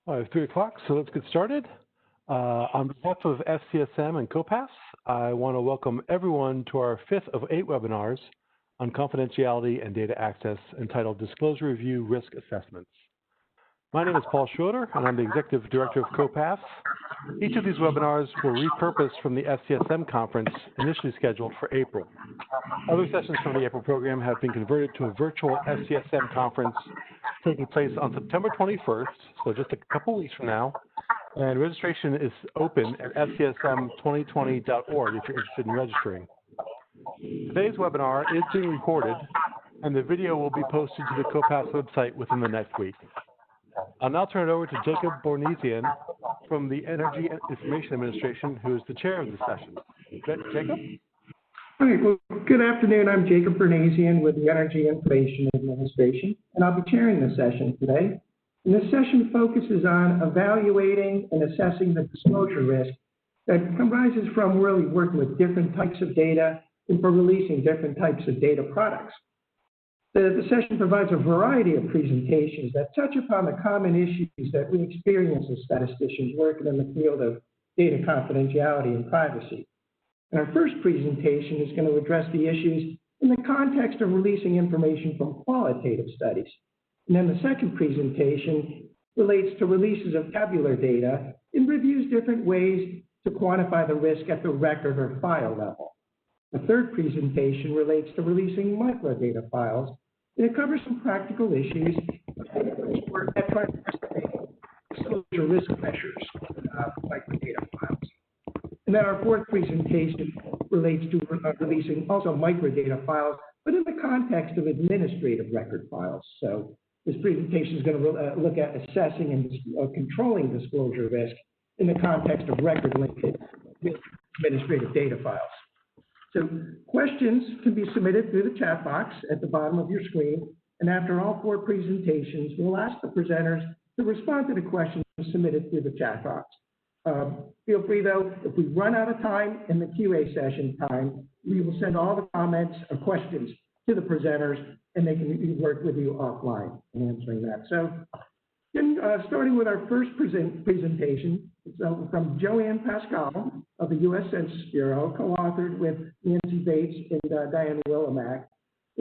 It's 3 o'clock, so let's get started. On behalf of SCSM and COPAFS, I want to welcome everyone to our 5th of 8 webinars on confidentiality and data access entitled Disclosure Review Risk Assessments. My name is Paul Schroeder, and I'm the Executive Director of COPAFS. Each of these webinars were repurposed from the SCSM conference initially scheduled for April. Other sessions from the April program have been converted to a virtual SCSM conference taking place on September 21st, so just a couple weeks from now, and registration is open at scsm2020.org if you're interested in registering. Today's webinar is being recorded, and the video will be posted to the COPAFS website within the next week. I'll now turn it over to Jacob Bornesian from the Energy Information Administration, who is the chair of the session. Jacob? All right, well, good afternoon. I'm Jacob Bornesian with the Energy Information Administration, and I'll be chairing the session today. And this session focuses on evaluating and assessing the disclosure risk that arises from really working with different types of data and for releasing different types of data products. The session provides a variety of presentations that touch upon the common issues that we experience as statisticians working in the field of data confidentiality and privacy. And our first presentation is going to address the issues in the context of releasing information from qualitative studies. And then the second presentation relates to releases of tabular data and reviews different ways to quantify the risk at the record or file level. The third presentation relates to releasing microdata files, and it covers some practical issues at trying to estimate disclosure risk measures for microdata files. And then our fourth presentation relates to releasing also microdata files, but in the context of administrative record files. So this presentation is going to look at assessing and controlling disclosure risk in the context of record-linked administrative data files. So questions can be submitted through the chat box at the bottom of your screen, and after all four presentations, we'll ask the presenters to respond to the questions submitted through the chat box. Feel free, though, if we run out of time in the QA session time, we will send all the comments or questions to the presenters, and they can work with you offline in answering that. So, starting with our first presentation, it's from Joanne Pascal of the U.S. Census Bureau, co-authored with Nancy Bates and Diane Willimack.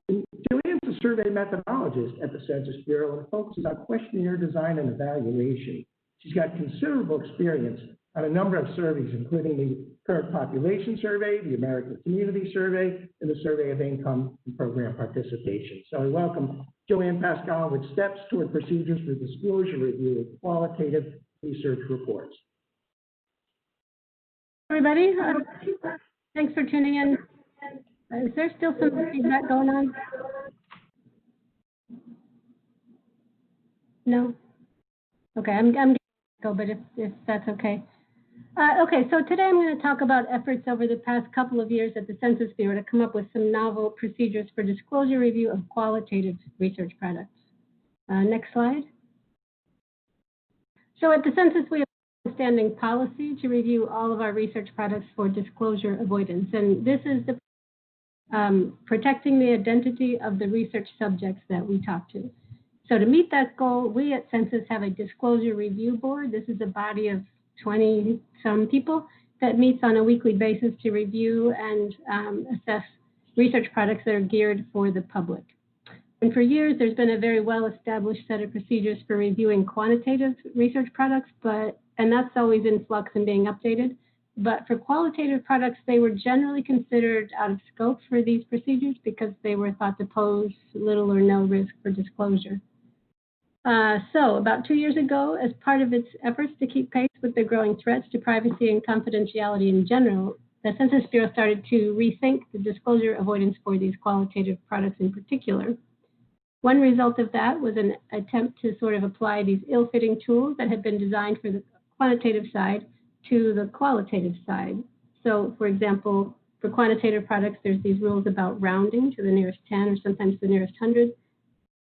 And Joanne's a survey methodologist at the Census Bureau and focuses on questionnaire design and evaluation. She's got considerable experience on a number of surveys, including the Current Population Survey, the American Community Survey, and the Survey of Income and Program Participation. So I welcome Joanne Pascal with steps toward procedures for disclosure review of qualitative research reports. Everybody, thanks for tuning in. Is there still some feedback going on? No? Okay, I'm going to go, but if that's okay. Okay, so today I'm going to talk about efforts over the past couple of years at the Census Bureau to come up with some novel procedures for disclosure review of qualitative research products. Next slide. So at the Census, we have a standing policy to review all of our research products for disclosure avoidance, and this is the protecting the identity of the research subjects that we talk to. So to meet that goal, we at Census have a disclosure review board. This is a body of 20-some people that meets on a weekly basis to review and assess research products that are geared for the public. And for years, there's been a very well-established set of procedures for reviewing quantitative research products, and that's always in flux and being updated. But for qualitative products, they were generally considered out of scope for these procedures because they were thought to pose little or no risk for disclosure. So about 2 years ago, as part of its efforts to keep pace with the growing threats to privacy and confidentiality in general, the Census Bureau started to rethink the disclosure avoidance for these qualitative products in particular. One result of that was an attempt to sort of apply these ill-fitting tools that had been designed for the quantitative side to the qualitative side. So, for example, for quantitative products, there's these rules about rounding to the nearest 10 or sometimes the nearest 100.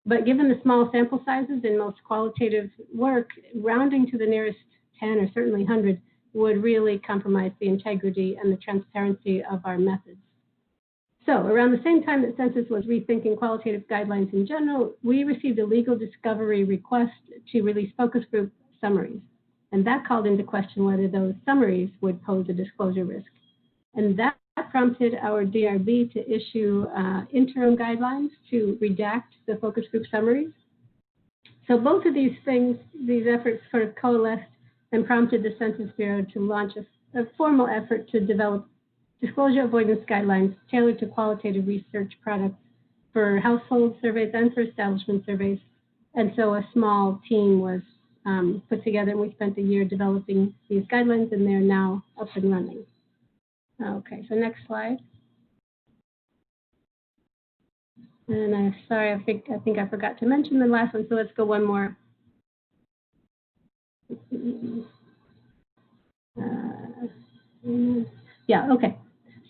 But given the small sample sizes in most qualitative work, rounding to the nearest 10 or certainly 100 would really compromise the integrity and the transparency of our methods. So around the same time that Census was rethinking qualitative guidelines in general, we received a legal discovery request to release focus group summaries. And that called into question whether those summaries would pose a disclosure risk. And that prompted our DRB to issue interim guidelines to redact the focus group summaries. So both of these things, these efforts sort of coalesced and prompted the Census Bureau to launch a formal effort to develop disclosure avoidance guidelines tailored to qualitative research products for household surveys and for establishment surveys. And so a small team was put together, and we spent a year developing these guidelines, and they're now up and running. Okay, so next slide. And I'm sorry, I think I forgot to mention the last one, so let's go one more. Yeah, okay.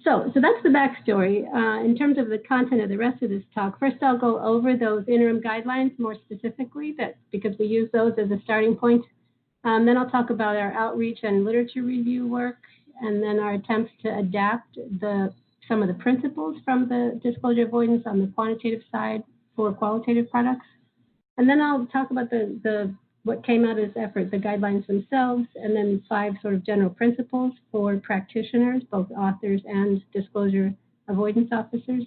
So that's the backstory. In terms of the content of the rest of this talk, first I'll go over those interim guidelines more specifically, because we use those as a starting point. Then I'll talk about our outreach and literature review work, and then our attempts to adapt some of the principles from the disclosure avoidance on the quantitative side for qualitative products. And then I'll talk about what came out of this effort, the guidelines themselves, and then 5 sort of general principles for practitioners, both authors and disclosure avoidance officers.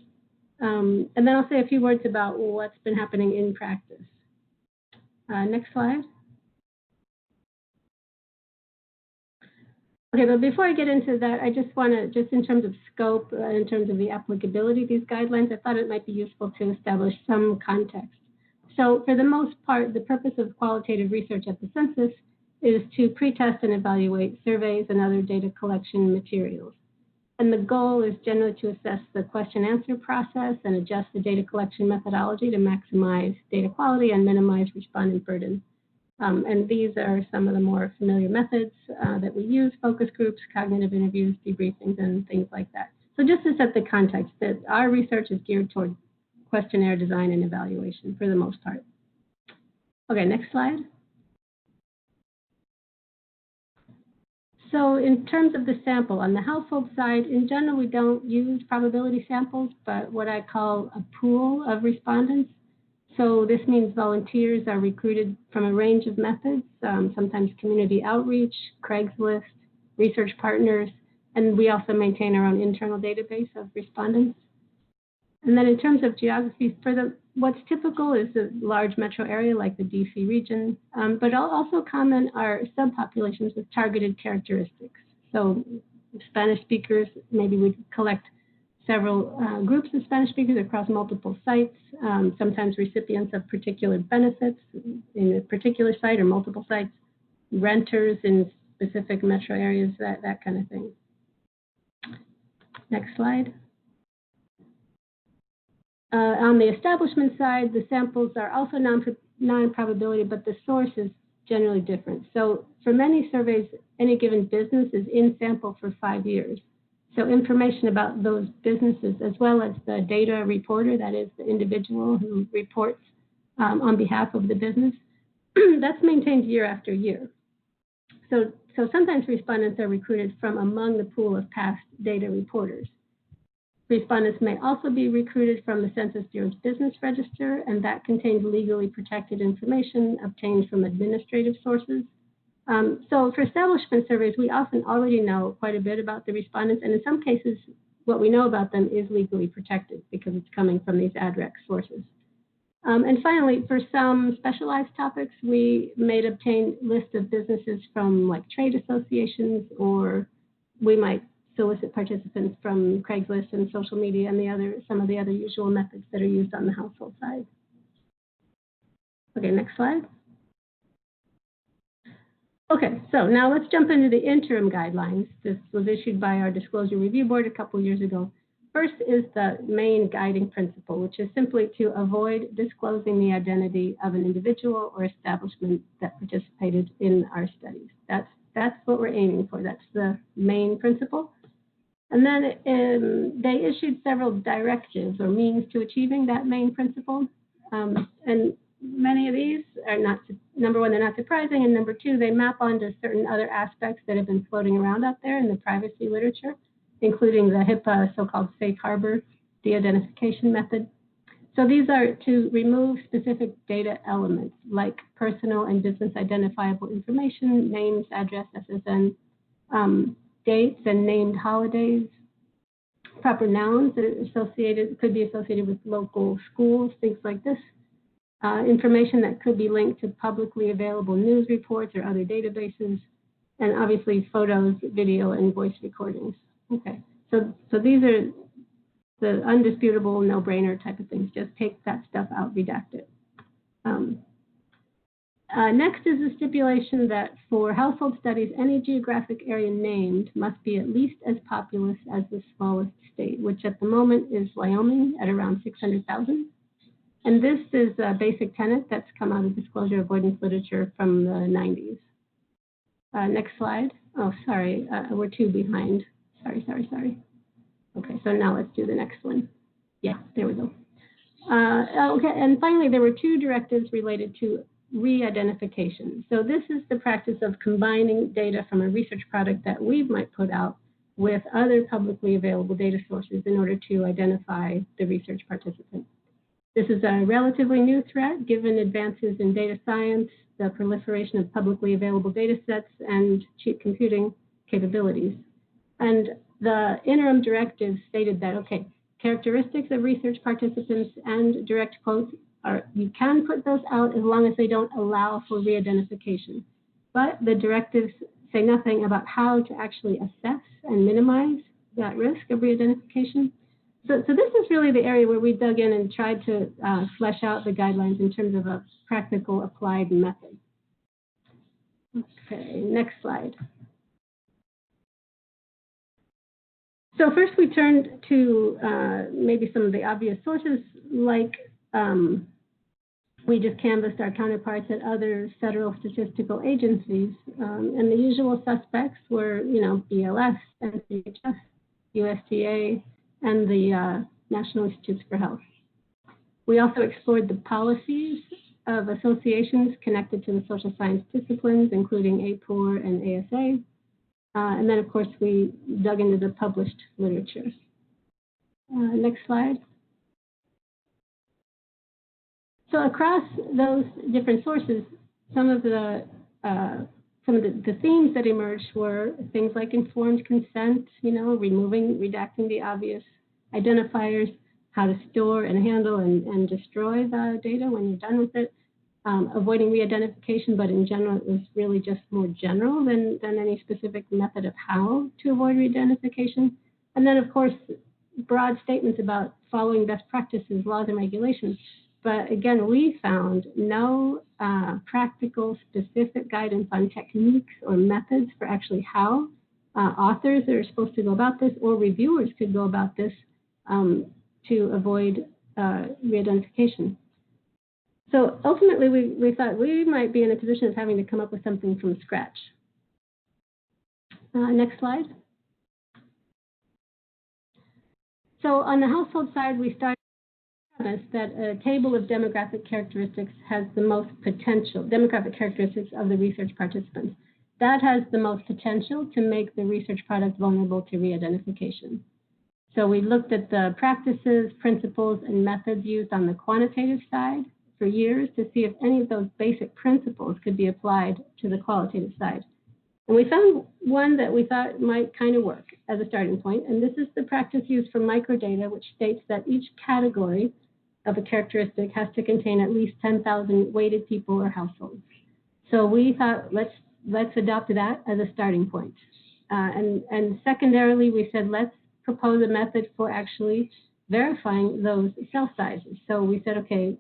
And then I'll say a few words about what's been happening in practice. Next slide. Okay, but before I get into that, I just want to, just in terms of scope, in terms of the applicability of these guidelines, I thought it might be useful to establish some context. So for the most part, the purpose of qualitative research at the census is to pretest and evaluate surveys and other data collection materials. And the goal is generally to assess the question-answer process and adjust the data collection methodology to maximize data quality and minimize respondent burden. And these are some of the more familiar methods that we use: focus groups, cognitive interviews, debriefings, and things like that. So just to set the context, that our research is geared toward questionnaire design and evaluation for the most part. Okay, next slide. So in terms of the sample, on the household side, in general, we don't use probability samples, but what I call a pool of respondents. So this means volunteers are recruited from a range of methods, sometimes community outreach, Craigslist, research partners, and we also maintain our own internal database of respondents. And then in terms of geography, what's typical is a large metro area like the DC region, but also common are subpopulations with targeted characteristics. So Spanish speakers, maybe we collect several groups of Spanish speakers across multiple sites, sometimes recipients of particular benefits in a particular site or multiple sites, renters in specific metro areas, that kind of thing. Next slide. On the establishment side, the samples are also non-probability, but the source is generally different. So for many surveys, any given business is in sample for 5 years. So information about those businesses, as well as the data reporter, that is the individual who reports on behalf of the business, that's maintained year after year. So sometimes respondents are recruited from among the pool of past data reporters. Respondents may also be recruited from the Census Bureau's business register, and that contains legally protected information obtained from administrative sources. So for establishment surveys, we often already know quite a bit about the respondents, and in some cases, what we know about them is legally protected because it's coming from these ADREC sources. And finally, for some specialized topics, we may obtain lists of businesses from like trade associations, or we might solicit participants from Craigslist and social media and some of the other usual methods that are used on the household side. Okay, next slide. Okay, so now let's jump into the interim guidelines. This was issued by our Disclosure Review Board a couple years ago. First is the main guiding principle, which is simply to avoid disclosing the identity of an individual or establishment that participated in our studies. That's what we're aiming for. That's the main principle. And then they issued several directives or means to achieving that main principle. And many of these are not, number one, they're not surprising, and number two, they map onto certain other aspects that have been floating around out there in the privacy literature, including the HIPAA so-called safe harbor de-identification method. So these are to remove specific data elements like personal and business identifiable information, names, address, SSN, dates, and named holidays, proper nouns that are could be associated with local schools, things like this, information that could be linked to publicly available news reports or other databases, and obviously photos, video, and voice recordings. Okay, so these are the undisputable, no-brainer type of things. Just take that stuff out, redact it. Next is a stipulation that for household studies, any geographic area named must be at least as populous as the smallest state, which at the moment is Wyoming at around 600,000. And this is a basic tenet that's come out of disclosure avoidance literature from the 90s. Next slide. Oh, sorry, we're 2 behind. Sorry. Okay, so now let's do the next one. Yeah, there we go. Okay, and finally, there were 2 directives related to re-identification. So this is the practice of combining data from a research product that we might put out with other publicly available data sources in order to identify the research participant. This is a relatively new threat given advances in data science, the proliferation of publicly available data sets, and cheap computing capabilities. And the interim directive stated that, okay, characteristics of research participants and direct quotes you can put those out as long as they don't allow for re-identification. But the directives say nothing about how to actually assess and minimize that risk of re-identification. So this is really the area where we dug in and tried to flesh out the guidelines in terms of a practical applied method. Okay, next slide. So first we turned to maybe some of the obvious sources, like we just canvassed our counterparts at other federal statistical agencies, and the usual suspects were, BLS, NCHS, USDA, and the National Institutes for Health. We also explored the policies of associations connected to the social science disciplines, including APOR and ASA. And then, of course, we dug into the published literature. Next slide. So across those different sources, some of the themes that emerged were things like informed consent, redacting the obvious identifiers, how to store and handle and destroy the data when you're done with it, avoiding re-identification, but in general, it was really just more general than any specific method of how to avoid re-identification. And then, of course, broad statements about following best practices, laws, and regulations. But again, we found no practical, specific guidance on techniques or methods for actually how authors are supposed to go about this, or reviewers could go about this to avoid re-identification. So ultimately, we thought we might be in a position of having to come up with something from scratch. Next slide. So on the household side, we started that a table of demographic characteristics has the most potential, demographic characteristics of the research participants. That has the most potential to make the research product vulnerable to re-identification. So we looked at the practices, principles, and methods used on the quantitative side for years to see if any of those basic principles could be applied to the qualitative side. And we found one that we thought might kind of work as a starting point, and this is the practice used for microdata, which states that each category of a characteristic has to contain at least 10,000 weighted people or households. So we thought, let's adopt that as a starting point. And secondarily, we said, let's propose a method for actually verifying those cell sizes. So we said, okay,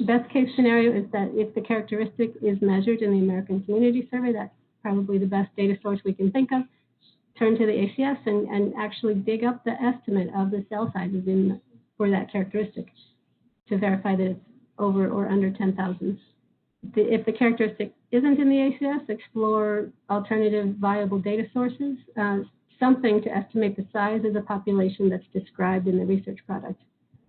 best case scenario is that if the characteristic is measured in the American Community Survey, that's probably the best data source we can think of, turn to the ACS and actually dig up the estimate of the cell sizes for that characteristic to verify that it's over or under 10,000. If the characteristic isn't in the ACS, explore alternative viable data sources, something to estimate the size of the population that's described in the research product.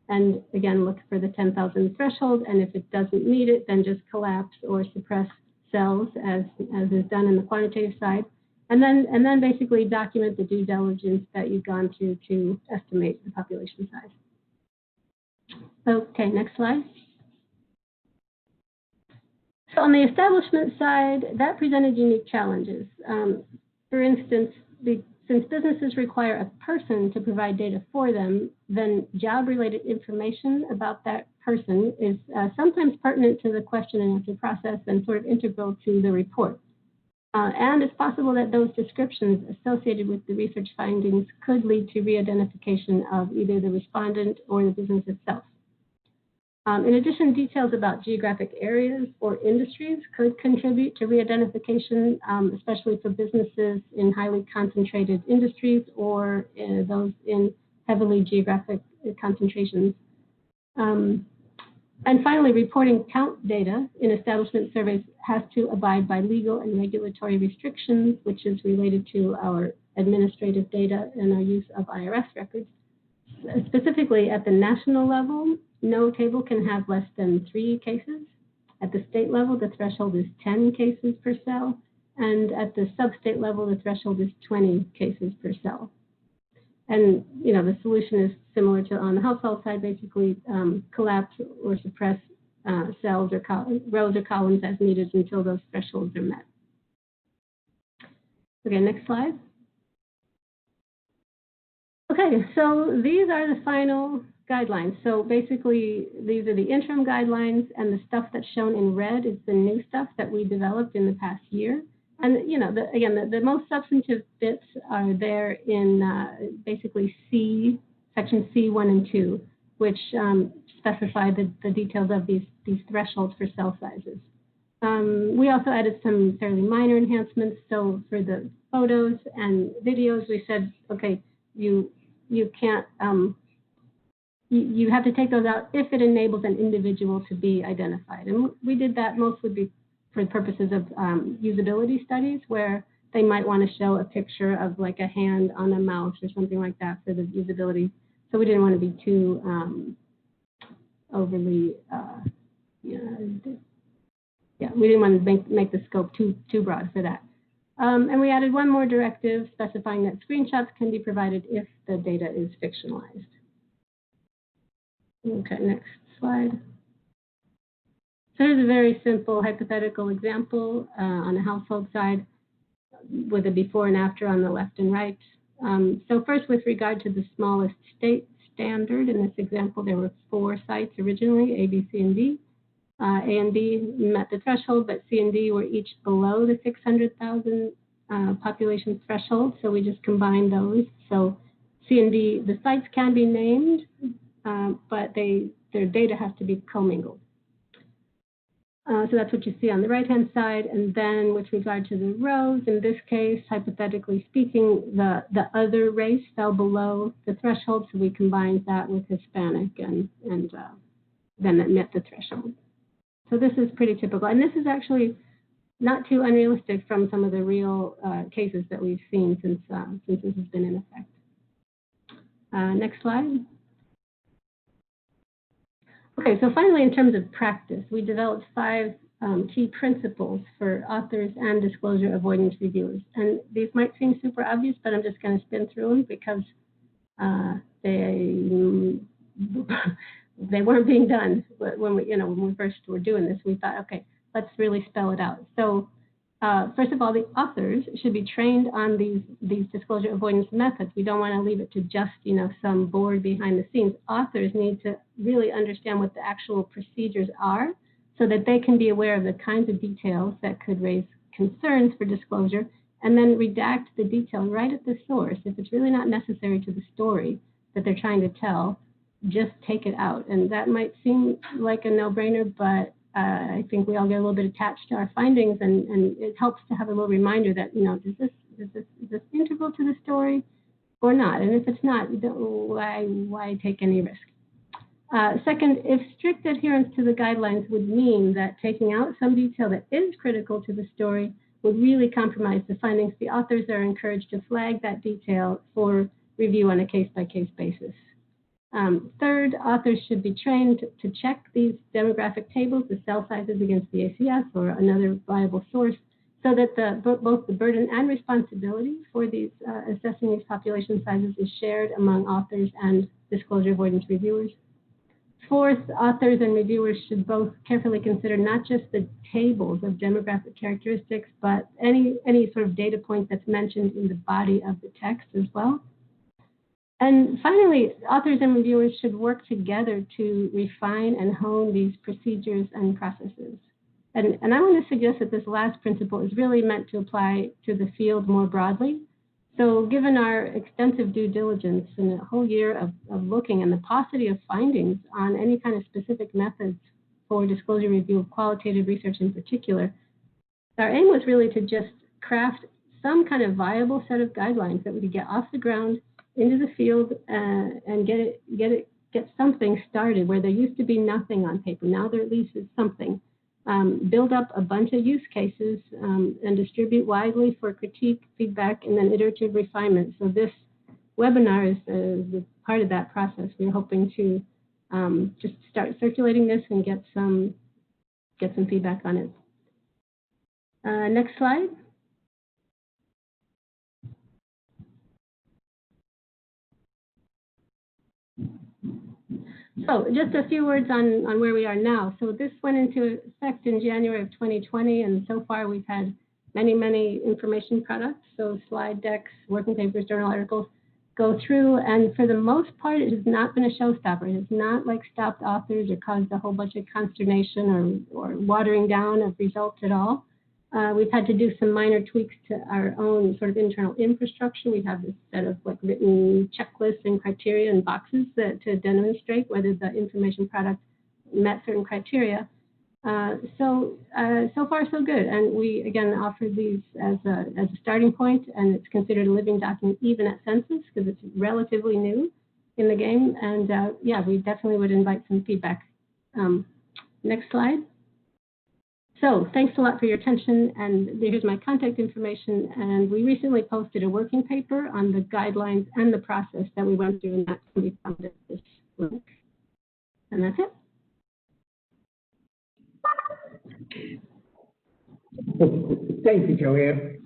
And again, look for the 10,000 threshold, and if it doesn't meet it, then just collapse or suppress cells as is done in the quantitative side. And then basically document the due diligence that you've gone through to estimate the population size. Okay, next slide. So on the establishment side, that presented unique challenges. For instance, since businesses require a person to provide data for them, then job-related information about that person is sometimes pertinent to the question and answer process and sort of integral to the report. And it's possible that those descriptions associated with the research findings could lead to re-identification of either the respondent or the business itself. In addition, details about geographic areas or industries could contribute to re-identification, especially for businesses in highly concentrated industries or those in heavily geographic concentrations. And finally, reporting count data in establishment surveys has to abide by legal and regulatory restrictions, which is related to our administrative data and our use of IRS records. Specifically, at the national level, no table can have less than 3 cases. At the state level, the threshold is 10 cases per cell. And at the sub-state level, the threshold is 20 cases per cell. And, you know, the solution is similar to on the household side, basically collapse or suppress cells or rows or columns as needed until those thresholds are met. Okay, next slide. Okay, so these are the final guidelines. So basically, these are the interim guidelines, and the stuff that's shown in red is the new stuff that we developed in the past year. And, you know, the most substantive bits are there in basically section C1 and 2, which specify the details of these thresholds for cell sizes. We also added some fairly minor enhancements. So for the photos and videos, we said, okay, you can't, you have to take those out if it enables an individual to be identified. And we did that mostly for purposes of usability studies, where they might want to show a picture of like a hand on a mouse or something like that for the usability. So we didn't want to be too overly, we didn't want to make the scope too broad for that. And we added one more directive specifying that screenshots can be provided if the data is fictionalized. Okay, next slide. So here's a very simple hypothetical example on the household side with a before and after on the left and right. So first, with regard to the smallest state standard, in this example, there were 4 sites originally, A, B, C, and D. A and B met the threshold, but C and D were each below the 600,000 population threshold, so we just combined those. So C and D, the sites can be named, but their data has to be commingled. So that's what you see on the right-hand side. And then with regard to the rows, in this case, hypothetically speaking, the other race fell below the threshold, so we combined that with Hispanic, and then it met the threshold. So this is pretty typical. And this is actually not too unrealistic from some of the real cases that we've seen since this has been in effect. Next slide. Okay, so finally, in terms of practice, we developed 5 key principles for authors and disclosure avoidance reviewers. And these might seem super obvious, but I'm just going to spin through them because they weren't being done when we first were doing this. We thought, okay, let's really spell it out. So first of all, the authors should be trained on these disclosure avoidance methods. We don't want to leave it to just some board behind the scenes. Authors need to really understand what the actual procedures are, so that they can be aware of the kinds of details that could raise concerns for disclosure, and then redact the detail right at the source. If it's really not necessary to the story that they're trying to tell, just take it out. And that might seem like a no-brainer, but I think we all get a little bit attached to our findings, and it helps to have a little reminder that, is this integral to the story or not? And if it's not, why take any risk? Second, if strict adherence to the guidelines would mean that taking out some detail that is critical to the story would really compromise the findings, the authors are encouraged to flag that detail for review on a case-by-case basis. Third, authors should be trained to check these demographic tables, the cell sizes against the ACS or another viable source, so that both the burden and responsibility for these assessing these population sizes is shared among authors and disclosure avoidance reviewers. Fourth, authors and reviewers should both carefully consider not just the tables of demographic characteristics, but any sort of data point that's mentioned in the body of the text as well. And finally, authors and reviewers should work together to refine and hone these procedures and processes. And I want to suggest that this last principle is really meant to apply to the field more broadly. So given our extensive due diligence and a whole year of looking and the paucity of findings on any kind of specific methods for disclosure review of qualitative research in particular, our aim was really to just craft some kind of viable set of guidelines that we could get off the ground into the field and get something started where there used to be nothing on paper. Now there at least is something. Build up a bunch of use cases and distribute widely for critique, feedback, and then iterative refinement. So this webinar is part of that process. We're hoping to just start circulating this and get some feedback on it. Next slide. So just a few words on where we are now. So this went into effect in January of 2020, and so far we've had many information products. So slide decks, working papers, journal articles go through, and for the most part, it has not been a showstopper. It has not like stopped authors or caused a whole bunch of consternation or watering down of results at all. We've had to do some minor tweaks to our own sort of internal infrastructure. We have this set of like written checklists and criteria and boxes to demonstrate whether the information product met certain criteria. So far so good. And we again offer these as a starting point, and it's considered a living document even at census because it's relatively new in the game. And yeah, we definitely would invite some feedback. Next slide. So thanks a lot for your attention, and here's my contact information. And we recently posted a working paper on the guidelines and the process that we went through, and that can be found at this link. And that's it. Thank you, Joanne.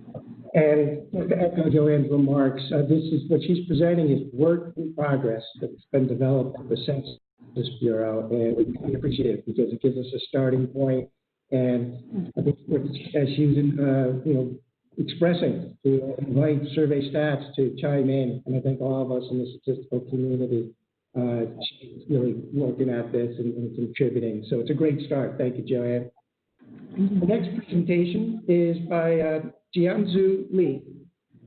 And to echo Joanne's remarks, this is what she's presenting is work in progress that's been developed at the Census Bureau, and we really appreciate it because it gives us a starting point. And I think as she was, expressing to invite survey stats to chime in, and I think all of us in the statistical community she's really working at this and contributing. So it's a great start. Thank you, Joanne. The next presentation is by Jianzu Li,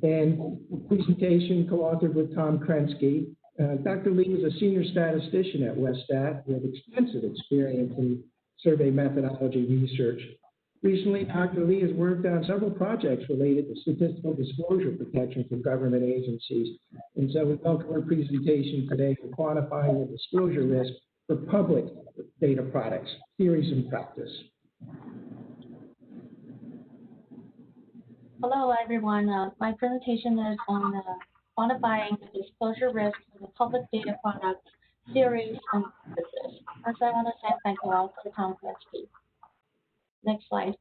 and the presentation co-authored with Tom Krensky. Dr. Li is a senior statistician at WestStat with extensive experience in survey methodology research. Recently, Dr. Li has worked on several projects related to statistical disclosure protection from government agencies. And so we welcome her presentation today for quantifying the disclosure risk for public data products, theories and practice. Hello, everyone. My presentation is on quantifying the disclosure risk for the public data products, theories, and practices. First, I want to say thank you all to Tom Krensky. Next slide.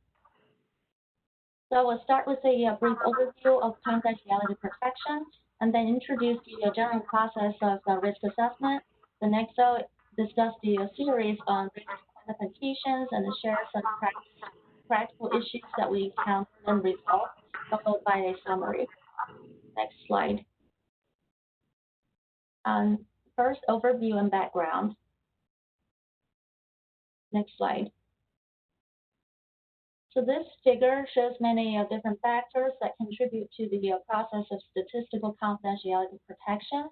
So we'll start with a brief overview of confidentiality protection, and then introduce the general process of risk assessment. The next, I'll discuss the series on risk quantifications and share some practical issues that we encountered and resolved, followed by a summary. Next slide. First, overview and background. Next slide. So this figure shows many different factors that contribute to the process of statistical confidentiality protection,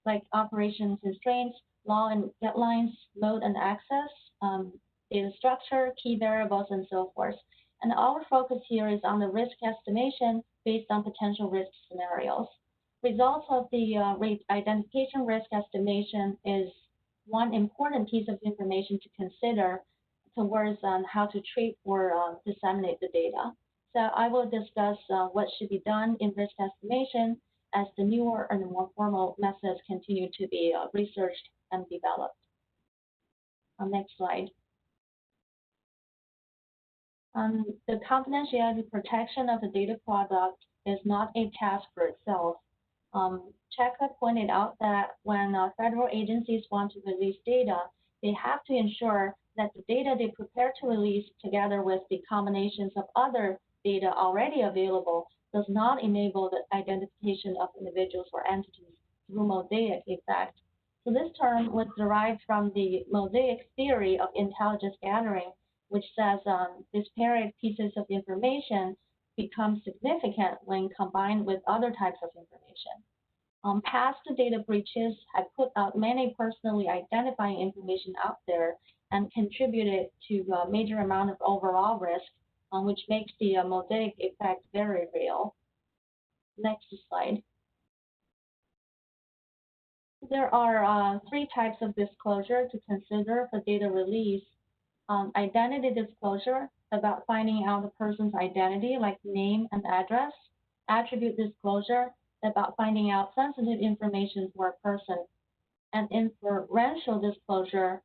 like operation constraints, law and deadlines, load and access, data structure, key variables, and so forth. And our focus here is on the risk estimation based on potential risk scenarios. Results of the identification risk estimation is one important piece of information to consider towards how to treat or disseminate the data. So I will discuss what should be done in risk estimation as the newer and more formal methods continue to be researched and developed. Next slide. The confidentiality protection of the data product is not a task for itself. Cheka pointed out that when federal agencies want to release data, they have to ensure that the data they prepare to release, together with the combinations of other data already available, does not enable the identification of individuals or entities through mosaic effect. So this term was derived from the mosaic theory of intelligence gathering, which says disparate pieces of information become significant when combined with other types of information. Past data breaches have put out many personally identifying information out there and contributed to a major amount of overall risk, which makes the mosaic effect very real. Next slide. There are 3 types of disclosure to consider for data release. Identity disclosure, about finding out the person's identity, like name and address. Attribute disclosure, about finding out sensitive information for a person. And inferential disclosure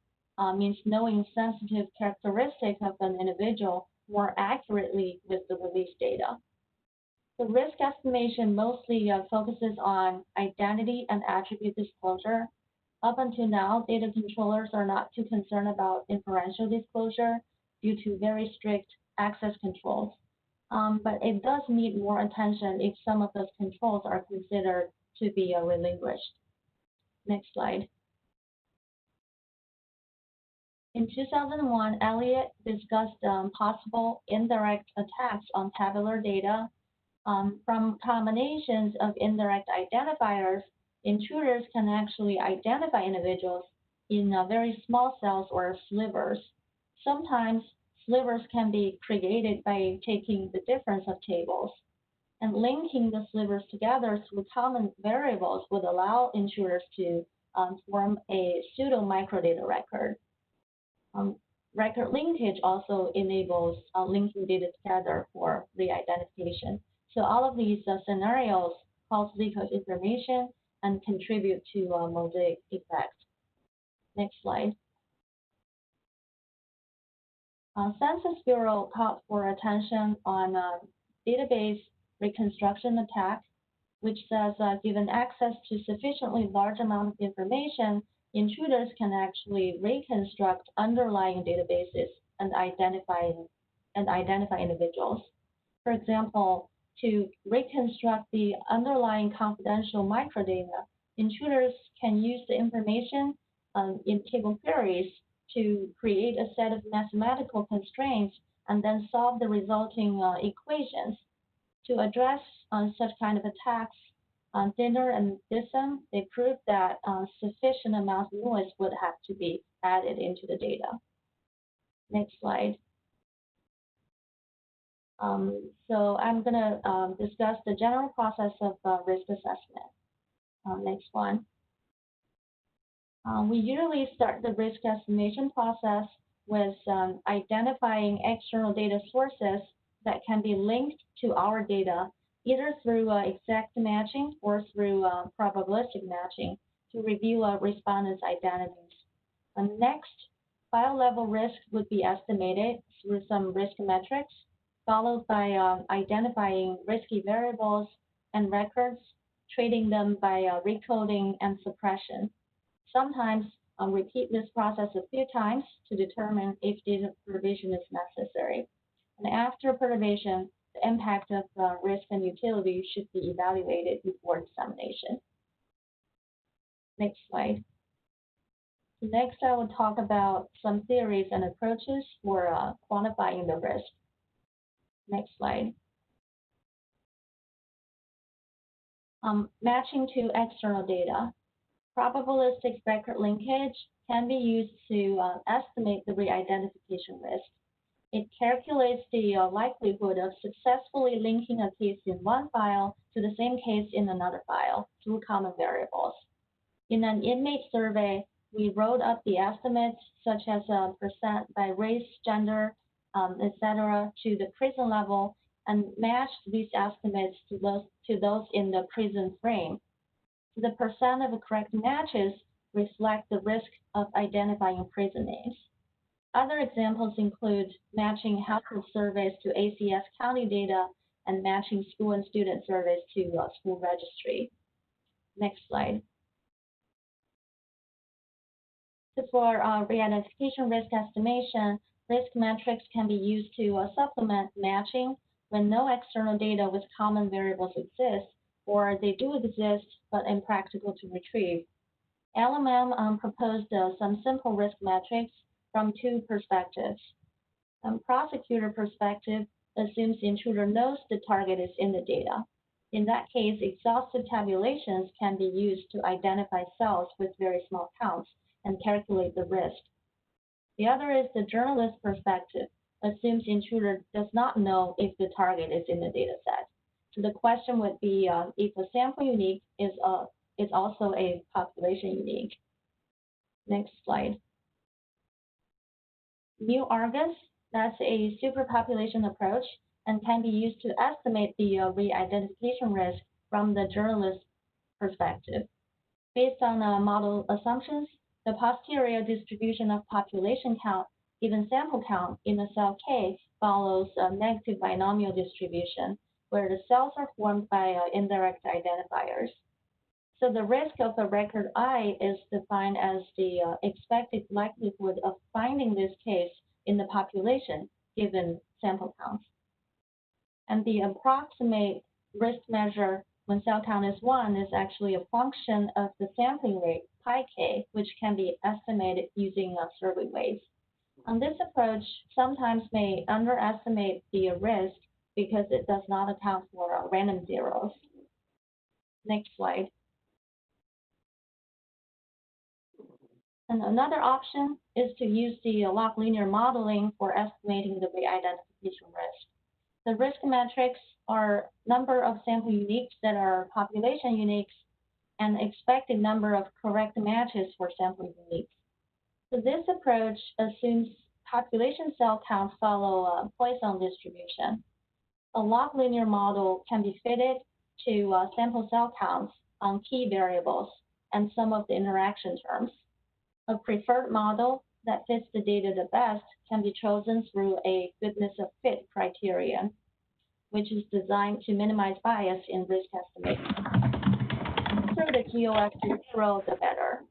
means knowing sensitive characteristics of an individual more accurately with the release data. The risk estimation mostly focuses on identity and attribute disclosure. Up until now, data controllers are not too concerned about inferential disclosure due to very strict access controls. But it does need more attention if some of those controls are considered to be relinquished. Next slide. In 2001, Elliott discussed possible indirect attacks on tabular data. From combinations of indirect identifiers, intruders can actually identify individuals in very small cells or slivers. Sometimes slivers can be created by taking the difference of tables, and linking the slivers together through common variables would allow intruders to form a pseudo microdata record. Record linkage also enables linking data together for re-identification. So all of these scenarios cause leak of information and contribute to a mosaic effect. Next slide. Census Bureau called for attention on database reconstruction attack, which says given access to sufficiently large amount of information, intruders can actually reconstruct underlying databases and identify individuals. For example, to reconstruct the underlying confidential microdata, intruders can use the information in table queries to create a set of mathematical constraints and then solve the resulting equations. To address such kind of attacks, Dinner and Disson, they proved that sufficient amount of noise would have to be added into the data. Next slide. So I'm going to discuss the general process of risk assessment. Next one. We usually start the risk estimation process with identifying external data sources that can be linked to our data, either through exact matching or through probabilistic matching to review respondents' identities. Next, file level risk would be estimated through some risk metrics, followed by identifying risky variables and records, treating them by recoding and suppression. Sometimes repeat this process a few times to determine if data preservation is necessary. And after preservation, the impact of risk and utility should be evaluated before dissemination. Next slide. Next, I will talk about some theories and approaches for quantifying the risk. Next slide. Matching to external data. Probabilistic record linkage can be used to estimate the re-identification risk. It calculates the likelihood of successfully linking a case in one file to the same case in another file through common variables. In an inmate survey, we wrote up the estimates, such as percent by race, gender, etc., to the prison level, and matched these estimates to those in the prison frame. The percent of correct matches reflect the risk of identifying prison names. Other examples include matching household surveys to ACS county data and matching school and student surveys to school registry. Next slide. So for re-identification risk estimation, risk metrics can be used to supplement matching when no external data with common variables exist, or they do exist but impractical to retrieve. LMM proposed some simple risk metrics from two perspectives. Prosecutor perspective assumes the intruder knows the target is in the data. In that case, exhaustive tabulations can be used to identify cells with very small counts and calculate the risk. The other is the journalist perspective, assumes the intruder does not know if the target is in the data set. So the question would be if a sample unique is also a population unique. Next slide. New Argus, that's a superpopulation approach and can be used to estimate the re-identification risk from the journalist perspective. Based on model assumptions, the posterior distribution of population count given sample count in a cell K follows a negative binomial distribution, where the cells are formed by indirect identifiers. So the risk of a record I is defined as the expected likelihood of finding this case in the population given sample counts. And the approximate risk measure when cell count is 1 is actually a function of the sampling rate, pi k, which can be estimated using survey weights. This approach sometimes may underestimate the risk because it does not account for random zeros. Next slide. And another option is to use the log linear modeling for estimating the re-identification risk. The risk metrics are number of sample uniques that are population uniques and expected number of correct matches for sample uniques. So this approach assumes population cell counts follow a Poisson distribution. A log linear model can be fitted to sample cell counts on key variables and some of the interaction terms. A preferred model that fits the data the best can be chosen through a goodness of fit criterion, which is designed to minimize bias in risk estimation. So the GOF is 0, the better.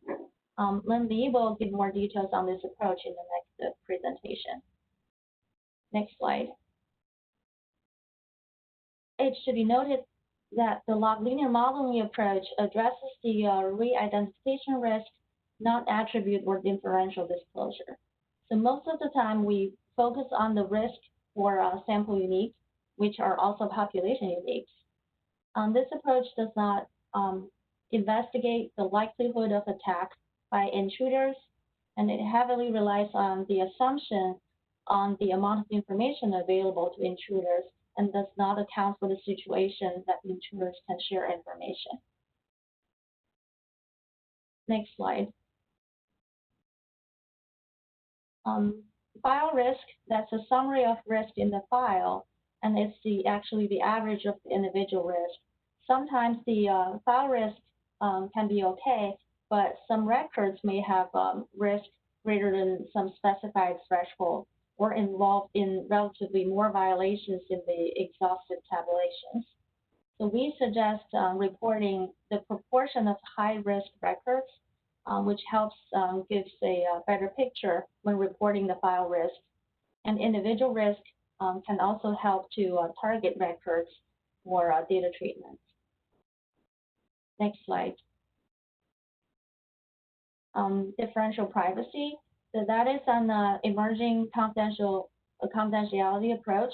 Lin Li will give more details on this approach in the next presentation. Next slide. It should be noted that the log linear modeling approach addresses the re-identification risk, not attribute or differential disclosure. So most of the time we focus on the risk for sample unique, which are also population uniques. This approach does not investigate the likelihood of attack by intruders, and it heavily relies on the assumption on the amount of information available to intruders and does not account for the situation that intruders can share information. Next slide. File risk, that's a summary of risk in the file, and it's actually the average of the individual risk. Sometimes the file risk can be okay, but some records may have risk greater than some specified threshold or involved in relatively more violations in the exhaustive tabulations. So we suggest reporting the proportion of high-risk records, which helps gives a better picture when reporting the file risk. And individual risk can also help to target records for data treatment. Next slide. Differential privacy. So that is an emerging confidentiality approach.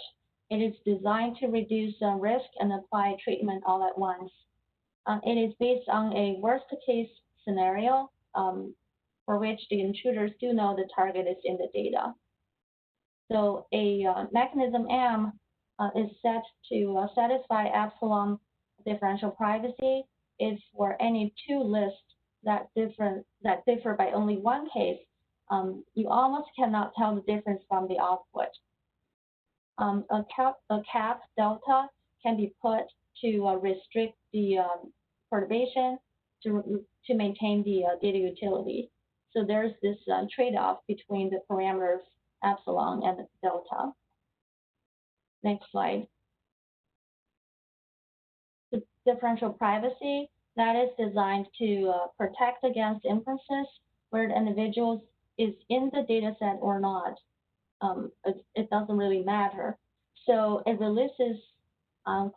It is designed to reduce risk and apply treatment all at once. It is based on a worst-case scenario for which the intruders do know the target is in the data. So a mechanism M is set to satisfy epsilon differential privacy if for any two lists that differ by only one case, you almost cannot tell the difference from the output. A cap delta can be put to restrict the perturbation to maintain the data utility. So there's this trade-off between the parameters epsilon and delta. Next slide. The differential privacy, that is designed to protect against inferences where the individual is in the data set or not. It doesn't really matter. So it releases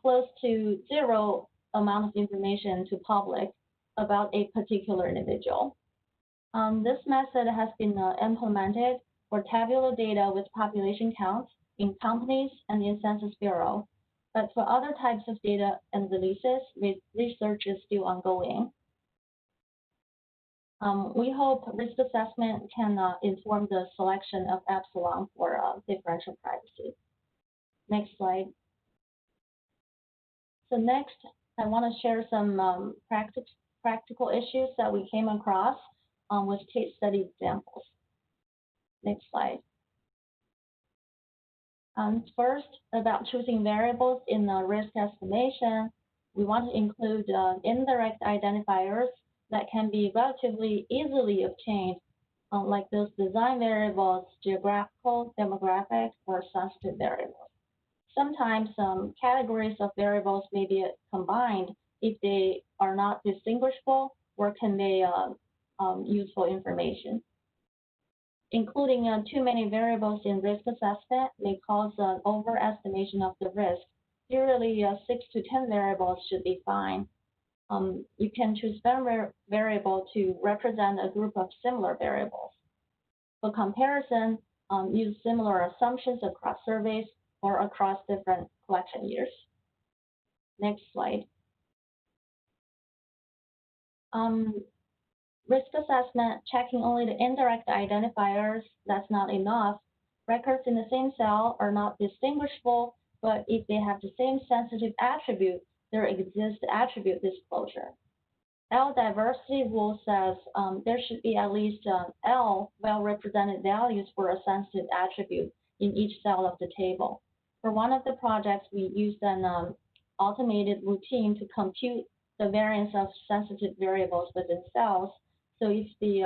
close to zero amount of information to public about a particular individual. This method has been implemented for tabular data with population counts in companies and in Census Bureau. But for other types of data and releases, research is still ongoing. We hope risk assessment can inform the selection of epsilon for differential privacy. Next slide. So next, I want to share some practical issues that we came across with case study examples. Next slide. First, about choosing variables in risk estimation, we want to include indirect identifiers that can be relatively easily obtained, like those design variables, geographical, demographic, or sensitive variables. Sometimes categories of variables may be combined if they are not distinguishable or convey useful information. Including too many variables in risk assessment may cause an overestimation of the risk. Usually 6 to 10 variables should be fine. You can choose one variable to represent a group of similar variables. For comparison, use similar assumptions across surveys or across different collection years. Next slide. Risk assessment, checking only the indirect identifiers, that's not enough. Records in the same cell are not distinguishable, but if they have the same sensitive attribute, there exists attribute disclosure. L diversity rule says there should be at least L well-represented values for a sensitive attribute in each cell of the table. For one of the projects, we used an automated routine to compute the variance of sensitive variables within cells. So if the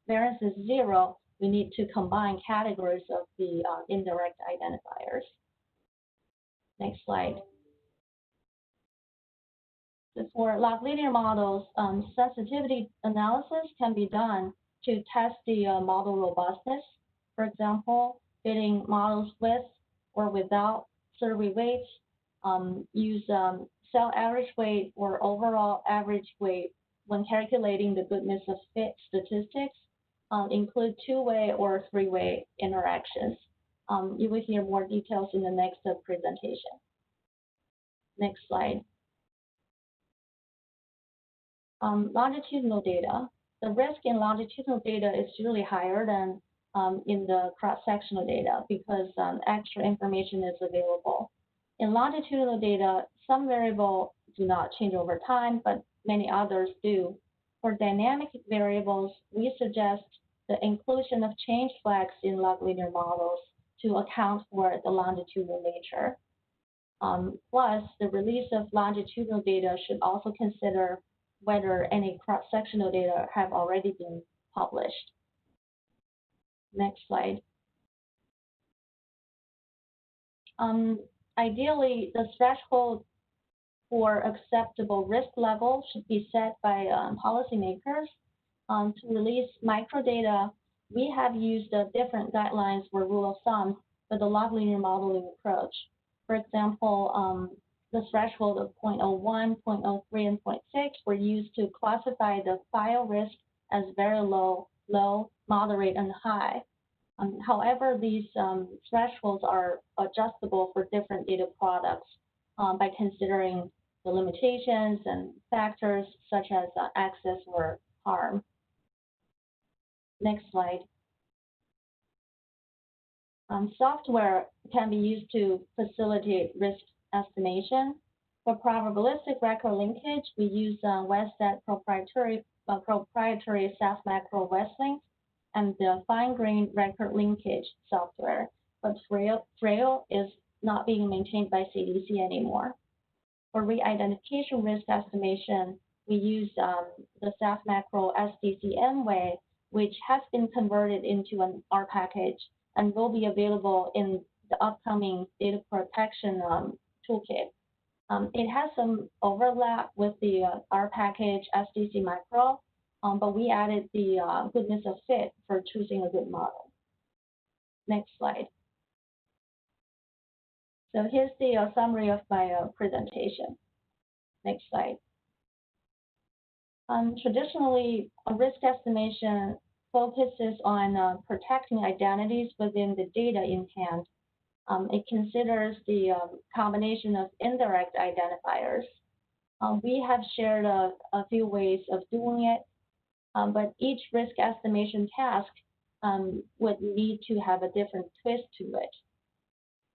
variance is 0, we need to combine categories of the indirect identifiers. Next slide. So for log linear models, sensitivity analysis can be done to test the model robustness. For example, fitting models with or without survey weights, use cell average weight or overall average weight when calculating the goodness of fit statistics, include two-way or three-way interactions. You will hear more details in the next presentation. Next slide. Longitudinal data. The risk in longitudinal data is usually higher than in the cross-sectional data because extra information is available. In longitudinal data, some variables do not change over time, but many others do. For dynamic variables, we suggest the inclusion of change flags in log linear models to account for the longitudinal nature. Plus, the release of longitudinal data should also consider whether any cross-sectional data have already been published. Next slide. Ideally, the threshold for acceptable risk level should be set by policymakers. To release microdata, we have used different guidelines for rule of thumb for the log linear modeling approach. For example, the threshold of 0.01, 0.03, and 0.6 were used to classify the file risk as very low, low, moderate, and high. However, these thresholds are adjustable for different data products by considering the limitations and factors such as access or harm. Next slide. Software can be used to facilitate risk estimation. For probabilistic record linkage, we use WestStat proprietary SAS macro WestLink and the fine-grained record linkage software, but Frail is not being maintained by CDC anymore. For re-identification risk estimation, we use the SAS macro SDCM way, which has been converted into an R package and will be available in the upcoming data protection toolkit. It has some overlap with the R package SDC macro, but we added the goodness of fit for choosing a good model. Next slide. So here's the summary of my presentation. Next slide. Traditionally, a risk estimation focuses on protecting identities within the data in hand. It considers the combination of indirect identifiers. We have shared a few ways of doing it, but each risk estimation task would need to have a different twist to it.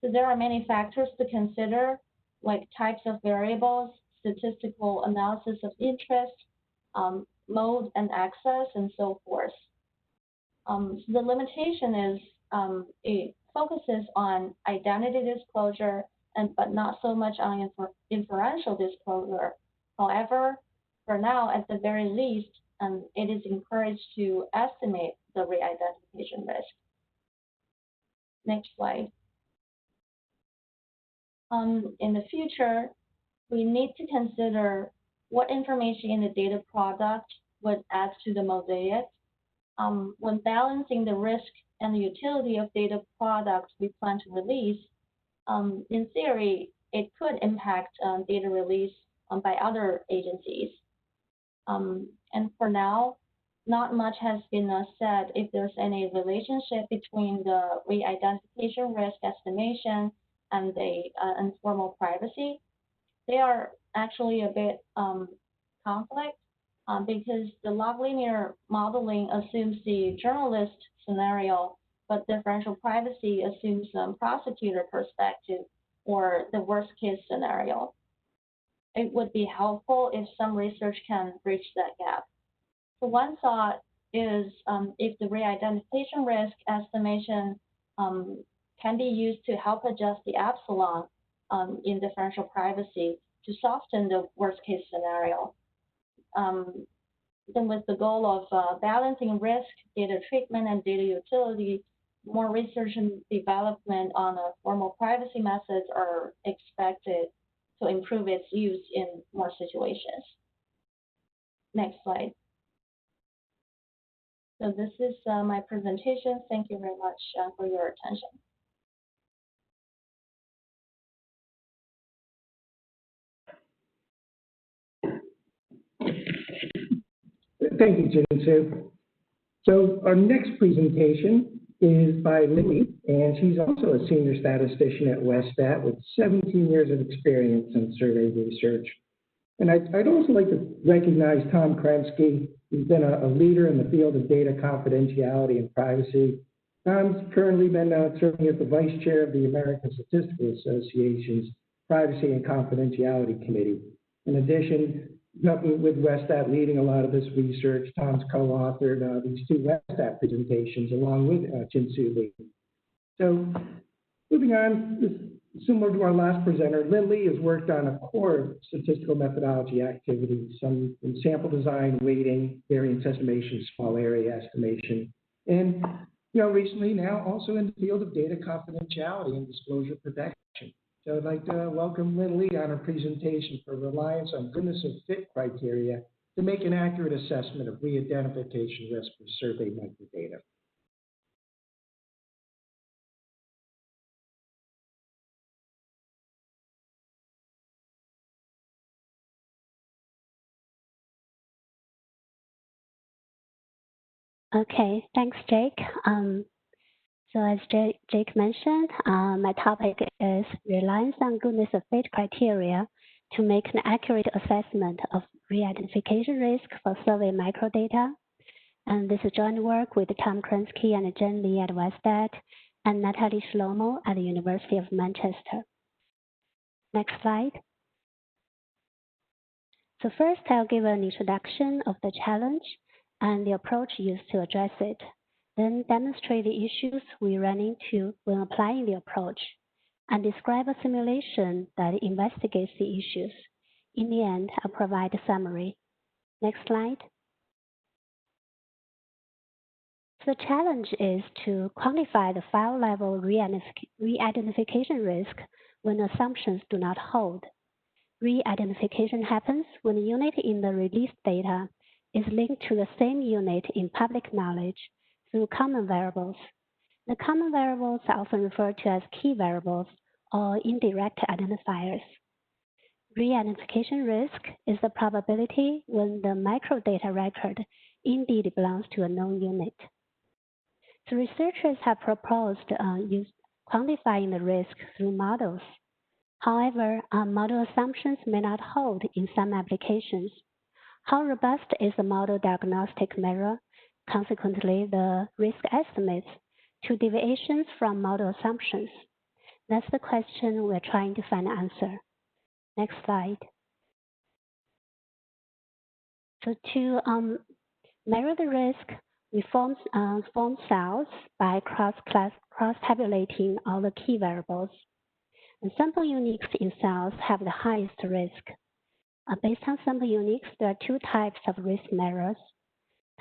So there are many factors to consider, like types of variables, statistical analysis of interest, mode and access, and so forth. So the limitation is it focuses on identity disclosure, but not so much on inferential disclosure. However, for now, at the very least, it is encouraged to estimate the re-identification risk. Next slide. In the future, we need to consider what information in the data product would add to the mosaic. When balancing the risk and the utility of data products we plan to release, in theory, it could impact data release by other agencies. And for now, not much has been said if there's any relationship between the re-identification risk estimation and the informal privacy. They are actually a bit conflict because the log linear modeling assumes the journalist scenario, but differential privacy assumes prosecutor perspective or the worst case scenario. It would be helpful if some research can bridge that gap. So one thought is if the re-identification risk estimation can be used to help adjust the epsilon in differential privacy to soften the worst case scenario. Then with the goal of balancing risk, data treatment, and data utility, more research and development on formal privacy methods are expected to improve its use in more situations. Next slide. So this is my presentation. Thank you very much for your attention. Thank you, Jin-Soo. So our next presentation is by Lily, and she's also a senior statistician at Westat with 17 years of experience in survey research. And I'd also like to recognize Tom Krensky. He's been a leader in the field of data confidentiality and privacy. Tom's currently been serving as the vice chair of the American Statistical Association's Privacy and Confidentiality Committee. In addition, with Westat leading a lot of this research, Tom's co-authored these two Westat presentations along with Jin-Soo Lee. So moving on, similar to our last presenter, Lily has worked on a core statistical methodology activity, some in sample design, weighting, variance estimation, small area estimation, and recently now also in the field of data confidentiality and disclosure protection. So I'd like to welcome Lily on her presentation for reliance on goodness of fit criteria to make an accurate assessment of re-identification risk for survey metadata. Okay, thanks, Jake. So as Jake mentioned, my topic is reliance on goodness of fit criteria to make an accurate assessment of re-identification risk for survey microdata. And this is joint work with Tom Krensky and Jen Lee at Westat and Natalie Shlomo at the University of Manchester. Next slide. So first, I'll give an introduction of the challenge and the approach used to address it. Then demonstrate the issues we run into when applying the approach, and describe a simulation that investigates the issues. In the end, I'll provide a summary. Next slide. So the challenge is to quantify the file-level re-identification risk when assumptions do not hold. Re-identification happens when a unit in the released data is linked to the same unit in public knowledge through common variables. The common variables are often referred to as key variables or indirect identifiers. Re-identification risk is the probability when the microdata record indeed belongs to a known unit. So researchers have proposed quantifying the risk through models. However, model assumptions may not hold in some applications. How robust is the model diagnostic measure? Consequently, the risk estimates to deviations from model assumptions. That's the question we're trying to find an answer. Next slide. So to measure the risk, we form cells by cross-tabulating all the key variables. And sample uniques in cells have the highest risk. Based on sample uniques, there are two types of risk measures.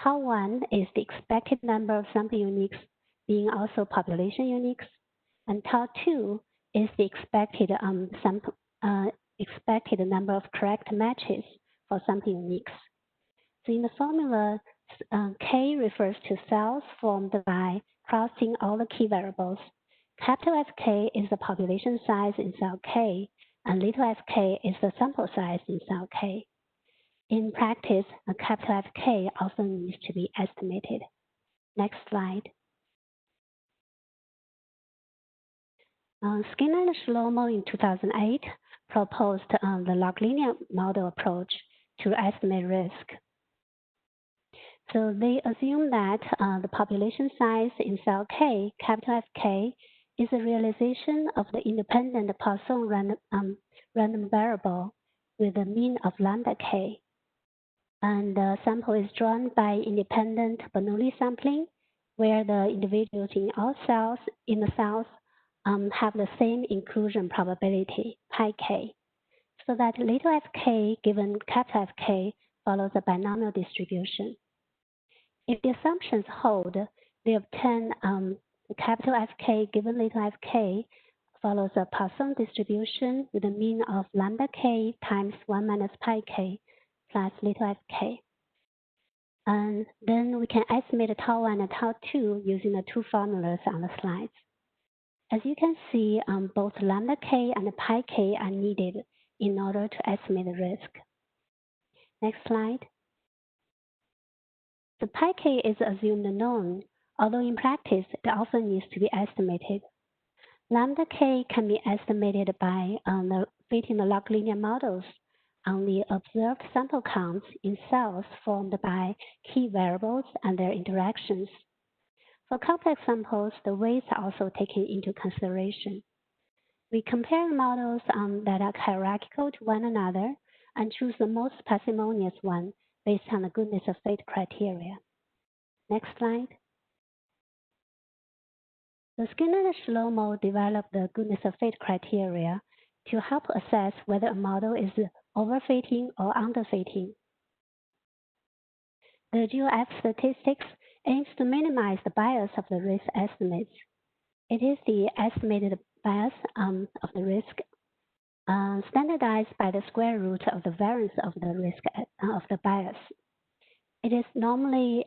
Tau 1 is the expected number of sample uniques being also population uniques, and Tau 2 is the expected number of correct matches for sample uniques. So in the formula, K refers to cells formed by crossing all the key variables. Capital Fk is the population size in cell K, and little fk is the sample size in cell K. In practice, a capital Fk often needs to be estimated. Next slide. Skinner and Shlomo in 2008 proposed the log linear model approach to estimate risk. So they assume that the population size in cell K, capital Fk, is a realization of the independent Poisson random variable with a mean of lambda k. And the sample is drawn by independent Bernoulli sampling, where the individuals in all cells in the cells have the same inclusion probability, pi k, so that little fk given capital Fk follows a binomial distribution. If the assumptions hold, they obtain the capital Fk given little fk follows a Poisson distribution with a mean of lambda k times 1 minus pi k plus little fk. And then we can estimate tau 1 and tau 2 using the two formulas on the slides. As you can see, both lambda k and pi k are needed in order to estimate the risk. Next slide. The pi k is assumed known, although in practice it often needs to be estimated. Lambda k can be estimated by fitting the log linear models on the observed sample counts in cells formed by key variables and their interactions. For complex samples, the weights are also taken into consideration. We compare models that are hierarchical to one another and choose the most parsimonious one based on the goodness of fit criteria. Next slide. The Skinner and Shlomo developed the goodness of fit criteria to help assess whether a model is overfitting or underfitting. The GOF statistics aims to minimize the bias of the risk estimates. It is the estimated bias of the risk standardized by the square root of the variance of the risk of the bias. It is normally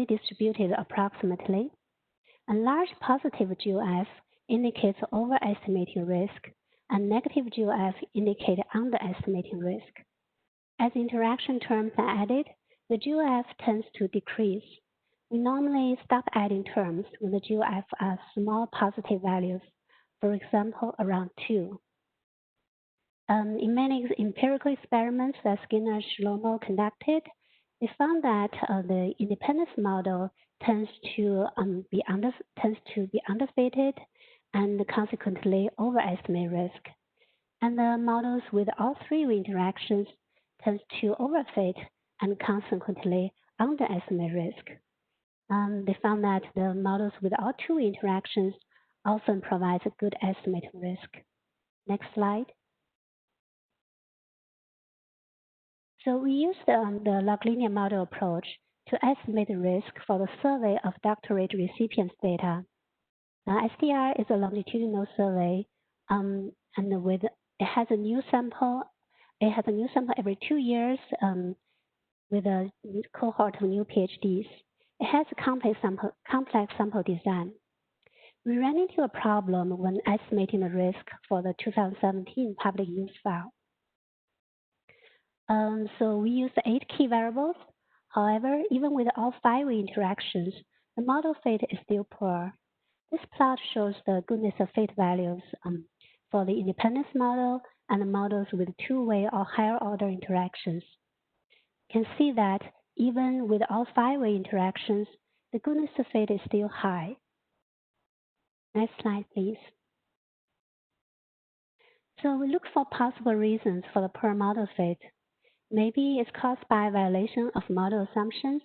distributed approximately. A large positive GOF indicates overestimating risk, and negative GOF indicate underestimating risk. As interaction terms are added, the GOF tends to decrease. We normally stop adding terms when the GOF are small positive values, for example, around 2. In many empirical experiments that Skinner and Shlomo conducted, they found that the independence model tends to be underfitted and consequently overestimate risk. And the models with all three interactions tend to overfit and consequently underestimate risk. They found that the models with all two interactions often provide a good estimate of risk. Next slide. So we used the log linear model approach to estimate the risk for the survey of doctorate recipients' data. SDR is a longitudinal survey, and it has a new sample. It has a new sample every 2 years. with a cohort of new PhDs. It has a complex sample design. We ran into a problem when estimating the risk for the 2017 public use file. So we used 8 key variables. However, even with all 5-way interactions, the model fit is still poor. This plot shows the goodness of fit values for the independence model and the models with 2-way or higher order interactions. You can see that even with all 5-way interactions, the goodness of fit is still high. Next slide, please. So we look for possible reasons for the poor model fit. Maybe it's caused by violation of model assumptions.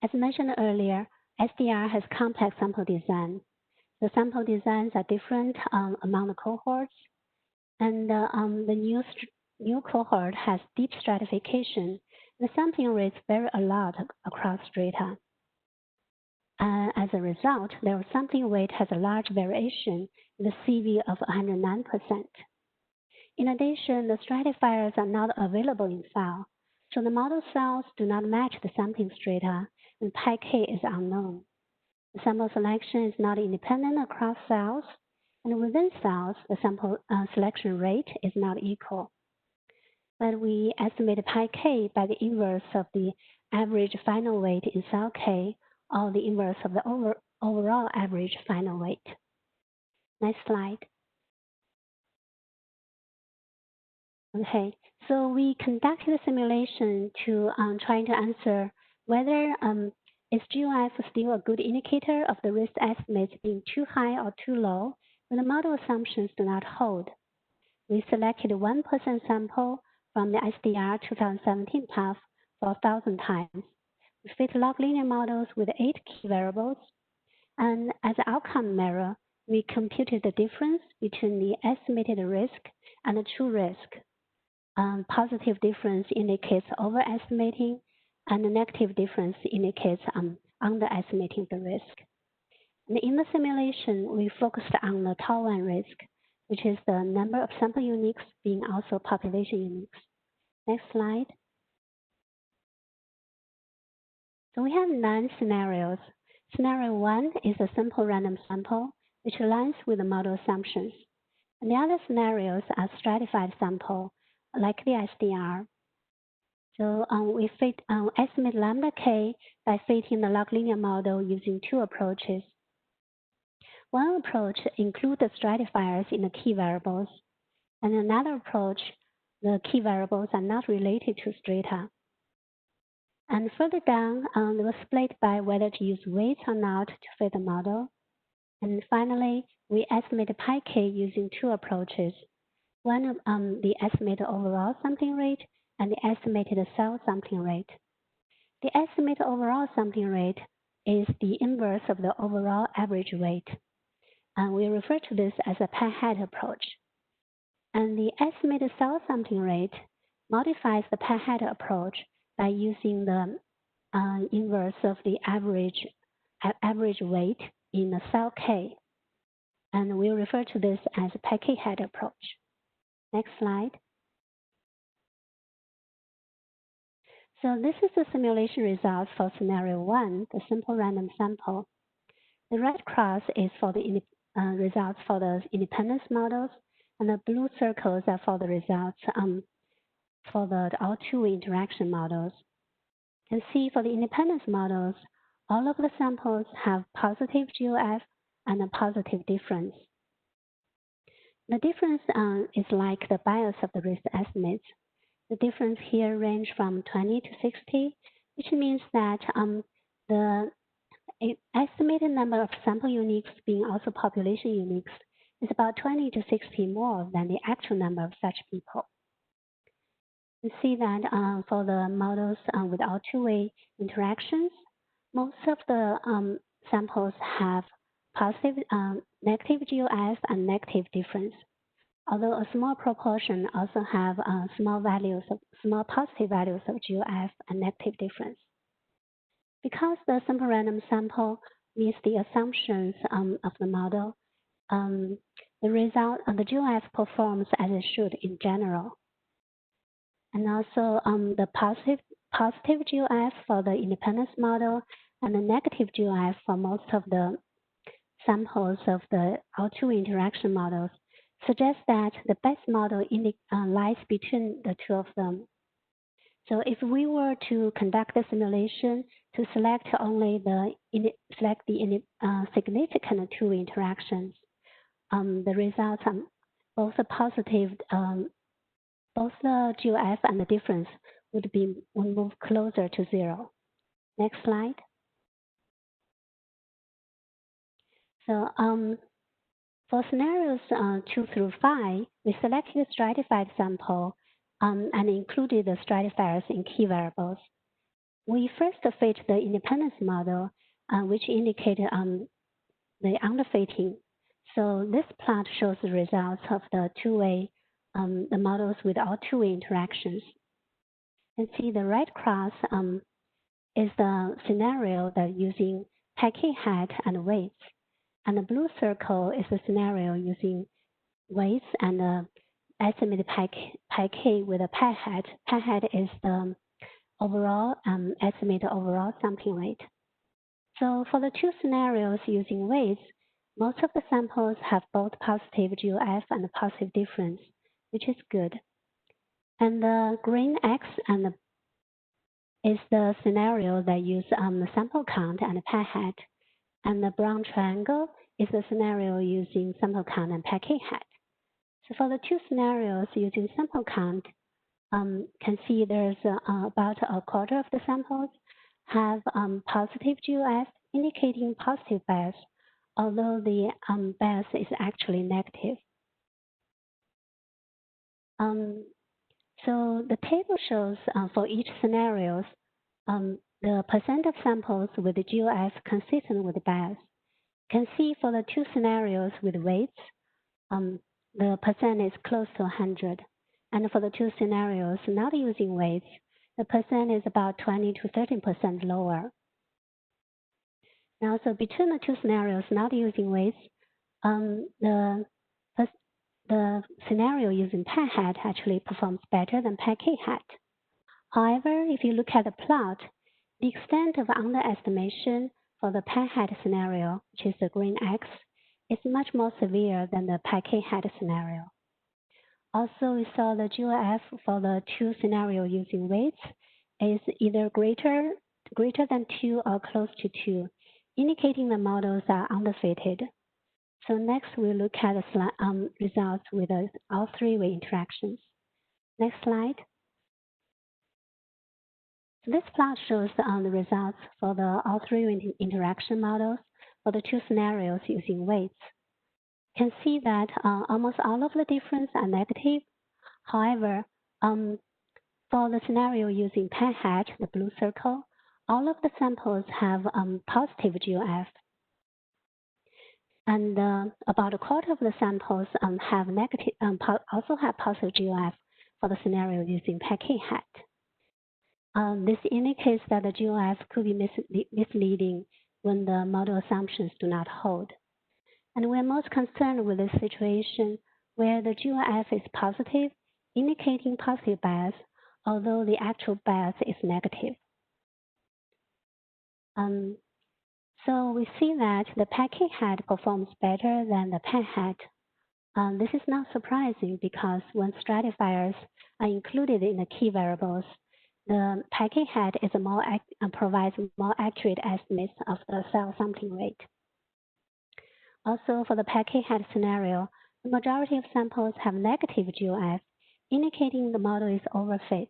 As mentioned earlier, SDR has complex sample design. The sample designs are different among the cohorts, and the new cohort has deep stratification. The sampling rates vary a lot across strata. As a result, their sampling weight has a large variation with a CV of 109%. In addition, the stratifiers are not available in file, so the model cells do not match the sampling strata, and pi-k is unknown. The sample selection is not independent across cells, and within cells, the sample selection rate is not equal. But we estimate pi-k by the inverse of the average final weight in cell K, or the inverse of the overall average final weight. Next slide. Okay, so we conducted a simulation to trying to answer whether is GOF still a good indicator of the risk estimates being too high or too low when the model assumptions do not hold. We selected 1% sample from the SDR 2017 path for 1,000 times. We fit log linear models with 8 key variables, and as an outcome measure, we computed the difference between the estimated risk and the true risk. Positive difference indicates overestimating, and the negative difference indicates underestimating the risk. And in the simulation, we focused on the tau 1 risk, which is the number of sample uniques being also population uniques. Next slide. So we have 9 scenarios. Scenario 1 is a simple random sample, which aligns with the model assumptions. And the other scenarios are stratified sample, like the SDR. So we estimate lambda k by fitting the log linear model using 2 approaches. One approach includes the stratifiers in the key variables, and another approach, the key variables are not related to strata. And further down, they were split by whether to use weights or not to fit the model. And finally, we estimate pi-k using 2 approaches. One, the estimated overall sampling rate and the estimated cell sampling rate. The estimated overall sampling rate is the inverse of the overall average weight. And we refer to this as a pi-hat approach. And the estimated cell sampling rate modifies the pi-hat approach by using the inverse of the average weight in the cell K. And we refer to this as a pi-k-hat approach. Next slide. So this is the simulation results for scenario 1, the simple random sample. The red cross is for the results for the independence models, and the blue circles are for the results for the all 2-way interaction models. You can see for the independence models, all of the samples have positive GOF and a positive difference. The difference is like the bias of the risk estimates. The difference here range from 20 to 60, which means that the estimated number of sample uniques being also population uniques is about 20 to 60 more than the actual number of such people. You see that for the models with all 2-way interactions, most of the samples have positive, negative GOF and negative difference, although a small proportion also have small positive values of GOF and negative difference. Because the simple random sample meets the assumptions of the model, the result, the GOF performs as it should in general. And also the positive GOF for the independence model and a negative GOF for most of the samples of the all-two-way interaction models suggests that the best model lies between the two of them. So if we were to conduct the simulation to select only the significant two-way interactions, the results are both the positive, both the GOF and the difference would move closer to zero. Next slide. So for scenarios 2 through 5, we selected a stratified sample and included the stratifiers in key variables. We first fit the independence model, which indicated the underfitting. So this plot shows the results of the two-way, the models with all two-way interactions. And see the red cross is the scenario that using pi-k hat and weights. And the blue circle is the scenario using weights and estimated pi-k with a pi hat. Pi hat is the overall estimated overall sampling rate. So for the two scenarios using weights, most of the samples have both positive GOF and a positive difference, which is good. And the green X is the scenario that use the sample count and pi hat. And the brown triangle is the scenario using sample count and pi-k hat. So for the two scenarios using sample count, can see there's about a quarter of the samples have positive GOF, indicating positive bias, although the bias is actually negative. So the table shows for each scenarios the percent of samples with the GOF consistent with the bias. Can see for the two scenarios with weights, the percent is close to 100. And for the two scenarios not using weights, the percent is about 20 to 13% lower. Now, so between the two scenarios not using weights, the scenario using pi hat actually performs better than pi-k hat. However, if you look at the plot, the extent of underestimation for the pi hat scenario, which is the green X, is much more severe than the pi-k hat scenario. Also, we saw the GOF for the two scenarios using weights is either greater than 2 or close to 2, indicating the models are underfitted. So next, we look at the results with all three-way interactions. Next slide. So this plot shows the results for the all three-way interaction models for the two scenarios using weights. You can see that almost all of the difference are negative. However, for the scenario using pi hat, the blue circle, all of the samples have positive GOF. And about a quarter of the samples have negative, also have positive GOF for the scenario using pi-k hat. This indicates that the GOF could be misleading when the model assumptions do not hold. And we're most concerned with this situation where the GOF is positive, indicating positive bias, although the actual bias is negative. So we see that the pi-k hat performs better than the pi hat. This is not surprising because when stratifiers are included in the key variables, the pi-k hat is provides more accurate estimates of the cell sampling rate. Also, for the pi-k hat scenario, the majority of samples have negative GOF, indicating the model is overfit.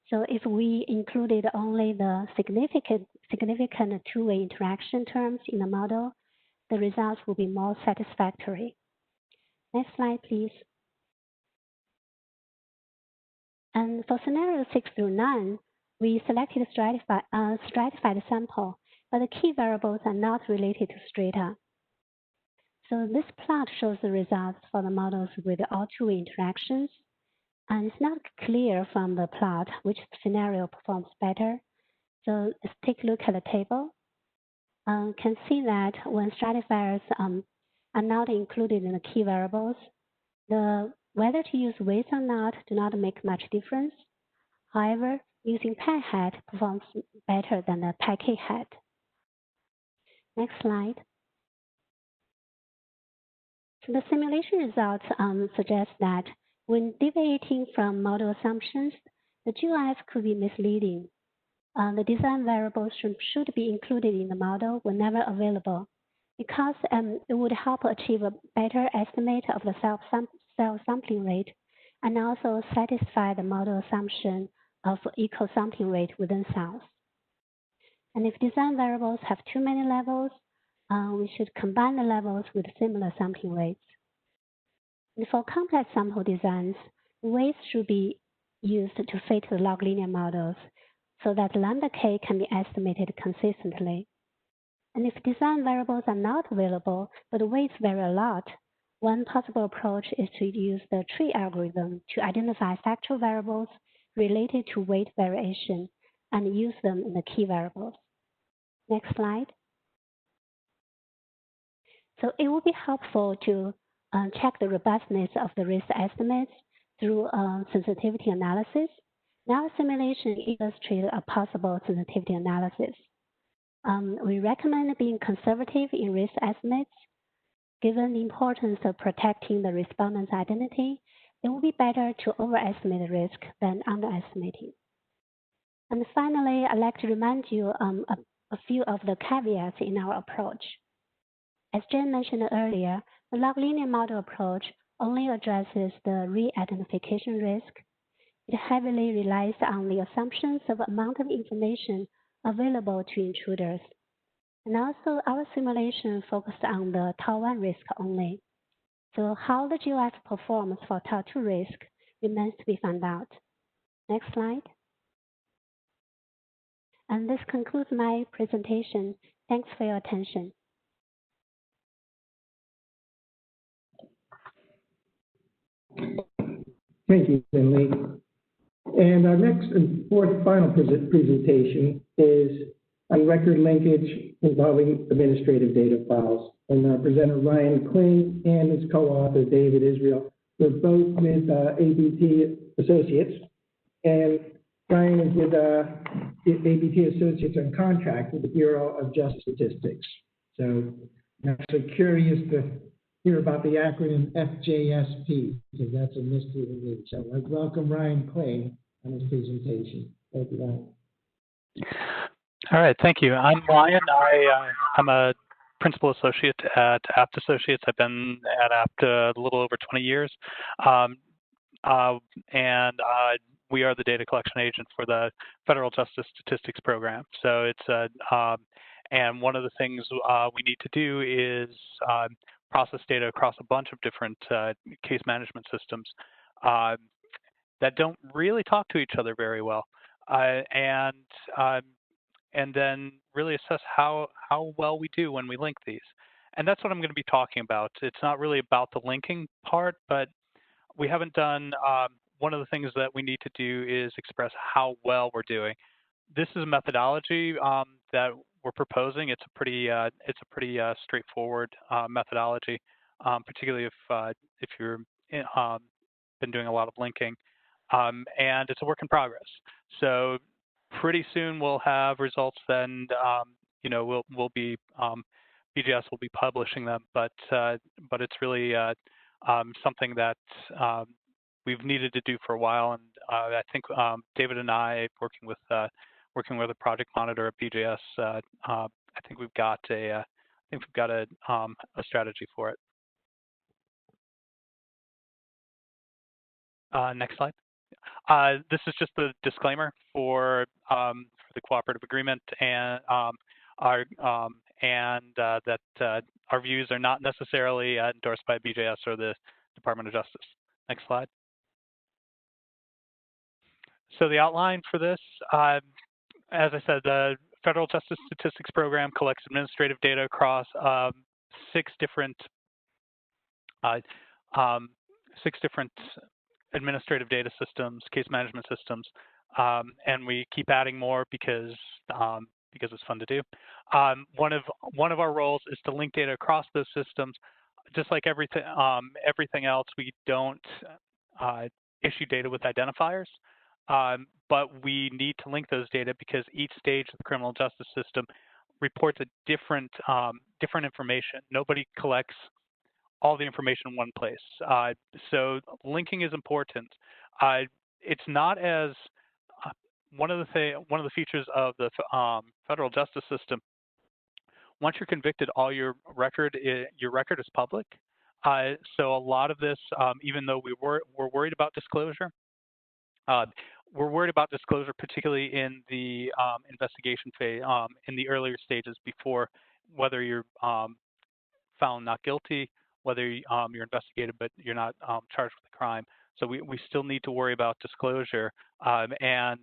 So if we included only the significant two-way interaction terms in the model, the results will be more satisfactory. Next slide, please. And for scenario 6 through 9, we selected a stratified sample, but the key variables are not related to strata. So this plot shows the results for the models with all two-way interactions. And it's not clear from the plot which scenario performs better. So let's take a look at the table. Can see that when stratifiers are not included in the key variables, whether to use weights or not do not make much difference. However, using pen head performs better than the packet head. Next slide. So the simulation results suggest that when deviating from model assumptions, the GIF could be misleading. The design variables should be included in the model whenever available, because it would help achieve a better estimate of the cell sampling rate and also satisfy the model assumption of equal sampling rate within cells. And if design variables have too many levels, we should combine the levels with similar sampling rates. And for complex sample designs, weights should be used to fit the log linear models so that lambda k can be estimated consistently. And if design variables are not available, but weights vary a lot, one possible approach is to use the tree algorithm to identify factual variables related to weight variation and use them in the key variables. Next slide. So it will be helpful to check the robustness of the risk estimates through sensitivity analysis. Now, simulation illustrates a possible sensitivity analysis. We recommend being conservative in risk estimates. Given the importance of protecting the respondent's identity, it will be better to overestimate the risk than underestimating. And finally, I'd like to remind you a few of the caveats in our approach. As Jen mentioned earlier, the log linear model approach only addresses the re-identification risk. It heavily relies on the assumptions of amount of information available to intruders. And also, our simulation focused on the tau1 risk only. So how the GIF performs for tau2 risk remains to be found out. Next slide. And this concludes my presentation. Thanks for your attention. Thank you, Finley. And our next and fourth final presentation is on record linkage involving administrative data files. And our presenter, Ryan Kling, and his co-author, David Israel, were both with ABT Associates. And Ryan is with ABT Associates on contract with the Bureau of Justice Statistics. So I'm actually curious to hear about the acronym FJSP, because that's a mystery to me. So I welcome Ryan Kling on his presentation. Thank you, Ryan. All right, thank you. I'm Ryan. I'm a principal associate at APT Associates. I've been at APT a little over 20 years. We are the data collection agent for the Federal Justice Statistics Program. So it's and one of the things we need to do is process data across a bunch of different case management systems that don't really talk to each other very well, and then really assess how well we do when we link these. And that's what I'm going to be talking about. It's not really about the linking part, but we haven't done, one of the things that we need to do is express how well we're doing. This is a methodology that we're proposing. It's a pretty straightforward methodology, particularly if you're been doing a lot of linking, and it's a work in progress. So pretty soon we'll have results. Then we'll be BGS will be publishing them, but it's really something that we've needed to do for a while, and I think David and I, working with a project monitor at BGS, I think we've got a strategy for it. Next slide. This is just the disclaimer for the cooperative agreement, and that our views are not necessarily endorsed by BJS or the Department of Justice. Next slide. So the outline for this, as I said, the Federal Justice Statistics Program collects administrative data across six different administrative data systems, case management systems, and we keep adding more because it's fun to do. One of our roles is to link data across those systems. Just like everything else, we don't issue data with identifiers. but we need to link those data because each stage of the criminal justice system reports a different information. Nobody collects all the information in one place. So linking is important. It's not as one of the features of the federal justice system. Once you're convicted, all your record is public. So a lot of this, even though we're worried about disclosure, we're worried about disclosure, particularly in the investigation phase, in the earlier stages before whether you're found not guilty, whether you're investigated but you're not charged with a crime. So we still need to worry about disclosure, and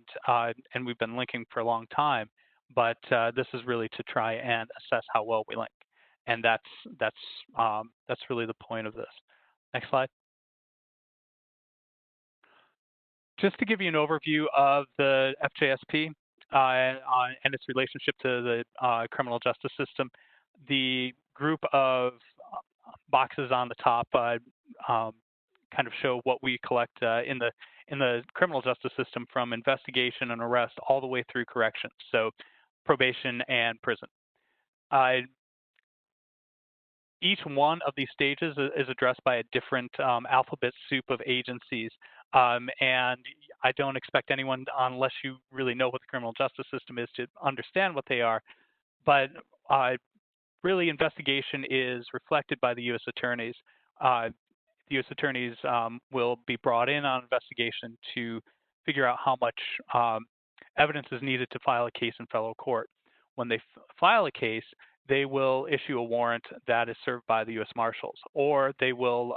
we've been linking for a long time, but this is really to try and assess how well we link, and that's really the point of this. Next slide. Just to give you an overview of the FJSP and its relationship to the criminal justice system, the group of boxes on the top kind of show what we collect in the criminal justice system, from investigation and arrest all the way through corrections, so probation and prison. Each one of these stages is addressed by a different alphabet soup of agencies, and I don't expect anyone, unless you really know what the criminal justice system is, to understand what they are, but really investigation is reflected by the U.S. attorneys. The U.S. attorneys will be brought in on investigation to figure out how much evidence is needed to file a case in federal court. When they file a case, they will issue a warrant that is served by the U.S. Marshals, or they will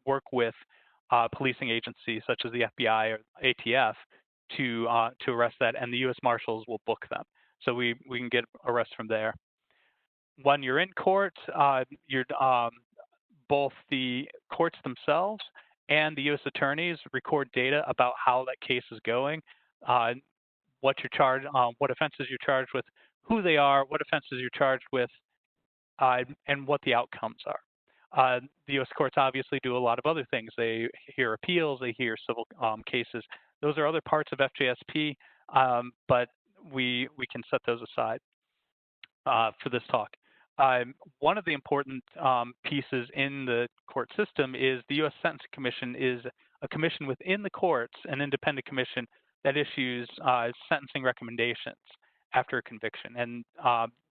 work with policing agencies such as the FBI or ATF to arrest that, and the U.S. Marshals will book them. So we can get arrests from there. When you're in court, both the courts themselves and the U.S. attorneys record data about how that case is going, what you're charged, what offenses you're charged with, who they are, what offenses you're charged with, and what the outcomes are. The U.S. courts obviously do a lot of other things. They hear appeals, they hear civil cases. Those are other parts of FJSP, but we can set those aside for this talk. One of the important pieces in the court system is the U.S. Sentencing Commission is a commission within the courts, an independent commission that issues sentencing recommendations after a conviction, and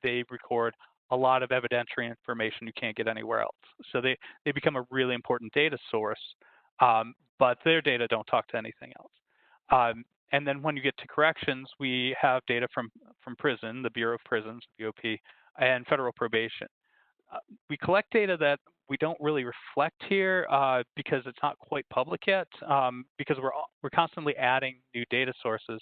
they record a lot of evidentiary information you can't get anywhere else. So they become a really important data source, but their data don't talk to anything else. And then when you get to corrections, we have data from prison, the Bureau of Prisons, BOP, and federal probation. We collect data that we don't really reflect here because it's not quite public yet, because we're constantly adding new data sources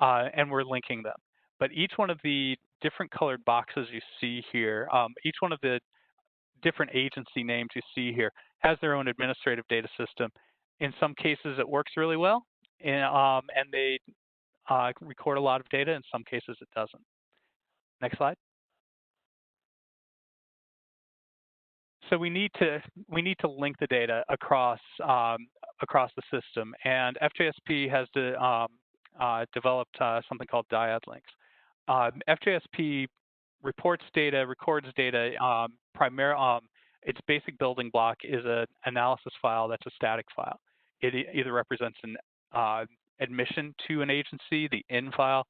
and we're linking them. But each one of the different colored boxes you see here, each one of the different agency names you see here has their own administrative data system. In some cases, it works really well, and they record a lot of data. In some cases, it doesn't. Next slide. So we need to link the data across the system, and FJSP has developed something called dyad links. FJSP reports data, records data. Its basic building block is an analysis file that's a static file. It either represents an admission to an agency, the in file,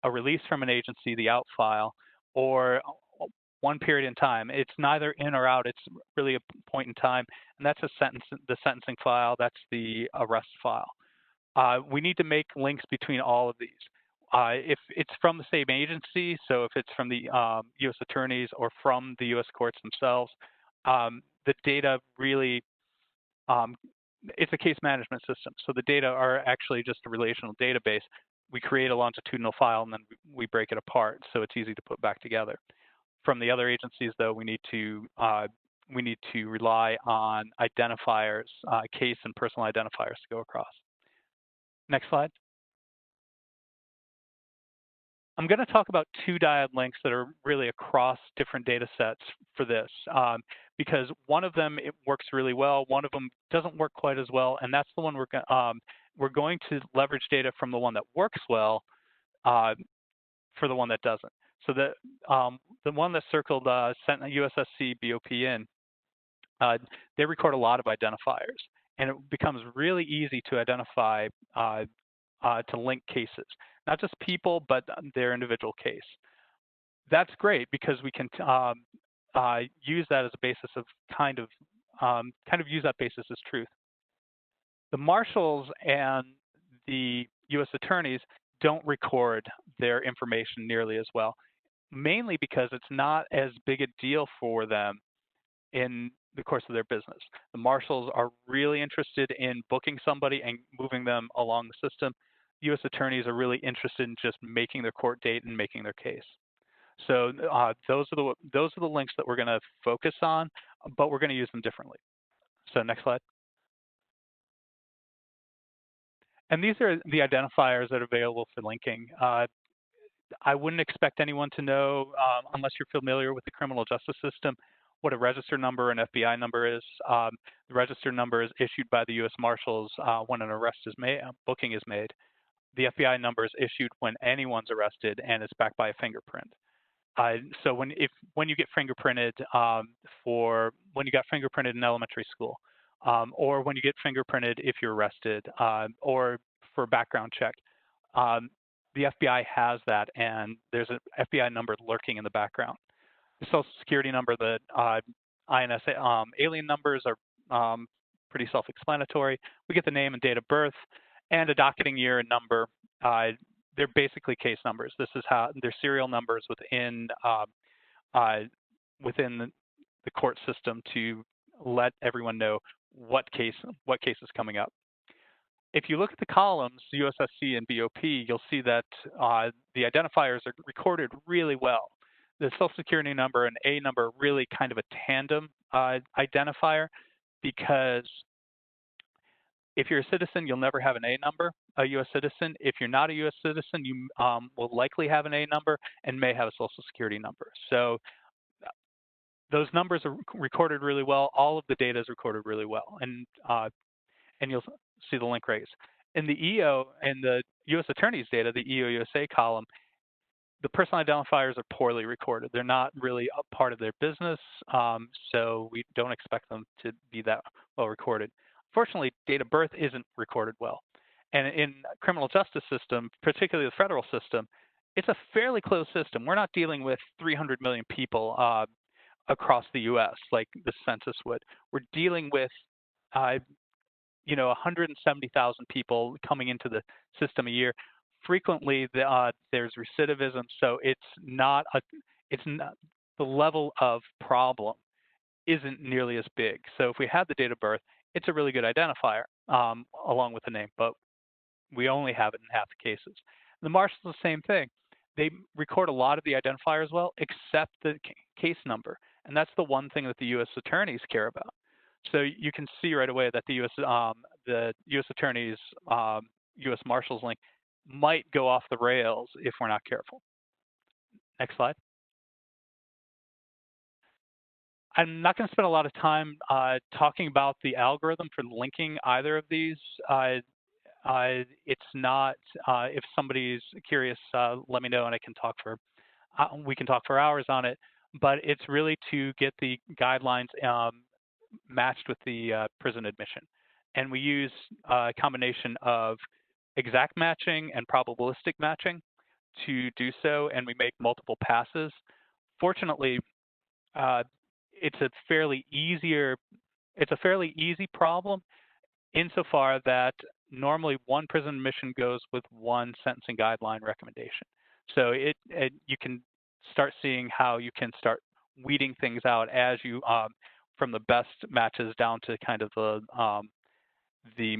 a release from an agency, the out file, or one period in time. It's neither in or out. It's really a point in time, and that's the sentencing file. That's the arrest file. We need to make links between all of these. If it's from the same agency, so if it's from the U.S. attorneys or from the U.S. courts themselves, the data really, it's a case management system. So the data are actually just a relational database. We create a longitudinal file and then we break it apart, so it's easy to put back together. From the other agencies, though, we need to rely on identifiers, case and personal identifiers to go across. Next slide. I'm going to talk about two dyad links that are really across different data sets for this, because one of them, it works really well, one of them doesn't work quite as well, and that's the one we're going to leverage data from the one that works well for the one that doesn't. So the one that's circled sent USSC BOP in, they record a lot of identifiers, and it becomes really easy to identify, to link cases, not just people, but their individual case. That's great because we can use that as a basis of kind of use that basis as truth. The marshals and the U.S. attorneys don't record their information nearly as well, mainly because it's not as big a deal for them in the course of their business. The marshals are really interested in booking somebody and moving them along the system. U.S. attorneys are really interested in just making their court date and making their case. So those are the links that we're going to focus on, but we're going to use them differently. So next slide. And these are the identifiers that are available for linking. I wouldn't expect anyone to know, unless you're familiar with the criminal justice system, what a register number and FBI number is. The register number is issued by the U.S. Marshals when an arrest is made, booking is made. The FBI number is issued when anyone's arrested and it's backed by a fingerprint. So when you get fingerprinted when you got fingerprinted in elementary school, or when you get fingerprinted if you're arrested, or for a background check, the FBI has that, and there's an FBI number lurking in the background. The Social Security number, the INS alien numbers are pretty self-explanatory. We get the name and date of birth, and a docketing year and number. They're basically case numbers. This is how they're serial numbers within the court system to let everyone know what case is coming up. If you look at the columns, USSC and BOP, you'll see that the identifiers are recorded really well. The Social Security number and A number are really kind of a tandem identifier, because if you're a citizen, you'll never have an A number, a U.S. citizen. If you're not a U.S. citizen, you will likely have an A number and may have a Social Security number. So those numbers are recorded really well. All of the data is recorded really well, and you'll see the link raise. In the EO and the U.S. Attorney's data, the EO USA column, the personal identifiers are poorly recorded. They're not really a part of their business, so we don't expect them to be that well recorded. Fortunately, date of birth isn't recorded well. And in criminal justice system, particularly the federal system, it's a fairly closed system. We're not dealing with 300 million people across the U.S. like the census would. We're dealing with 170,000 people coming into the system a year. Frequently, there's recidivism, so it's not the level of problem isn't nearly as big. So if we have the date of birth, it's a really good identifier along with the name, but we only have it in half the cases. The marshals, the same thing. They record a lot of the identifiers well, except the case number, and that's the one thing that the U.S. attorneys care about. So you can see right away that the U.S. attorneys, U.S. Marshals link might go off the rails if we're not careful. Next slide. I'm not going to spend a lot of time talking about the algorithm for linking either of these. It's not. If somebody's curious, let me know, and I can talk for. We can talk for hours on it. But it's really to get the guidelines matched with the prison admission, and we use a combination of exact matching and probabilistic matching to do so, and we make multiple passes. Fortunately, it's a fairly easy problem insofar that normally one prison admission goes with one sentencing guideline recommendation. So you can start seeing how you can start weeding things out as you from the best matches down to kind of the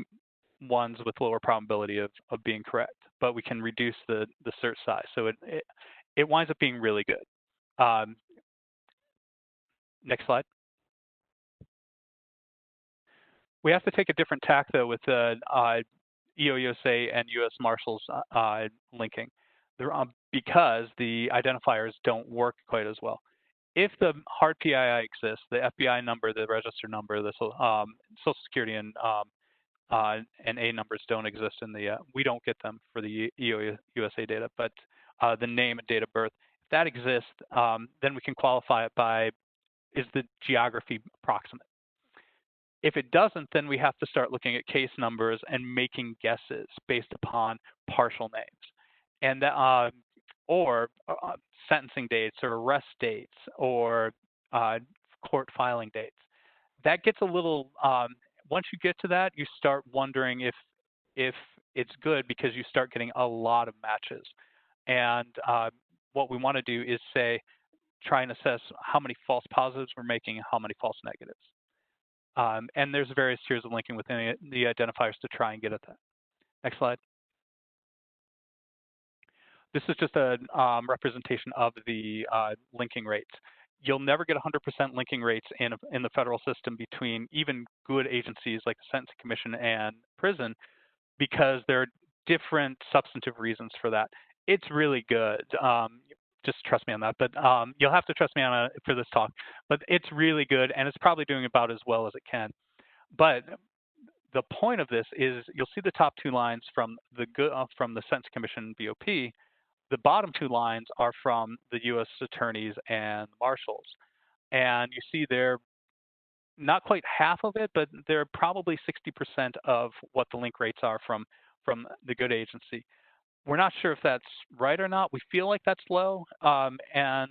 ones with lower probability of being correct. But we can reduce the search size, so it winds up being really good. Next slide. We have to take a different tack, though, with EOUSA and U.S. Marshals linking, because the identifiers don't work quite as well. If the hard PII exists, the FBI number, the register number, the Social Security and and A numbers don't exist in the, we don't get them for the EO USA data, but the name and date of birth. If that exists, then we can qualify it by, is the geography approximate? If it doesn't, then we have to start looking at case numbers and making guesses based upon partial names. And that, or sentencing dates or arrest dates or court filing dates. That gets a little, once you get to that, you start wondering if it's good because you start getting a lot of matches. And what we want to do is say, try and assess how many false positives we're making and how many false negatives. And there's various tiers of linking within the identifiers to try and get at that. Next slide. This is just a representation of the linking rates. You'll never get 100% linking rates in the federal system between even good agencies like the Sentencing Commission and prison, because there are different substantive reasons for that. It's really good. Just trust me on that, but you'll have to trust me on for this talk. But it's really good, and it's probably doing about as well as it can. But the point of this is you'll see the top two lines from the Sentencing Commission BOP. The bottom two lines are from the U.S. attorneys and marshals. And you see they're not quite half of it, but they're probably 60% of what the link rates are from the good agency. We're not sure if that's right or not. We feel like that's low, and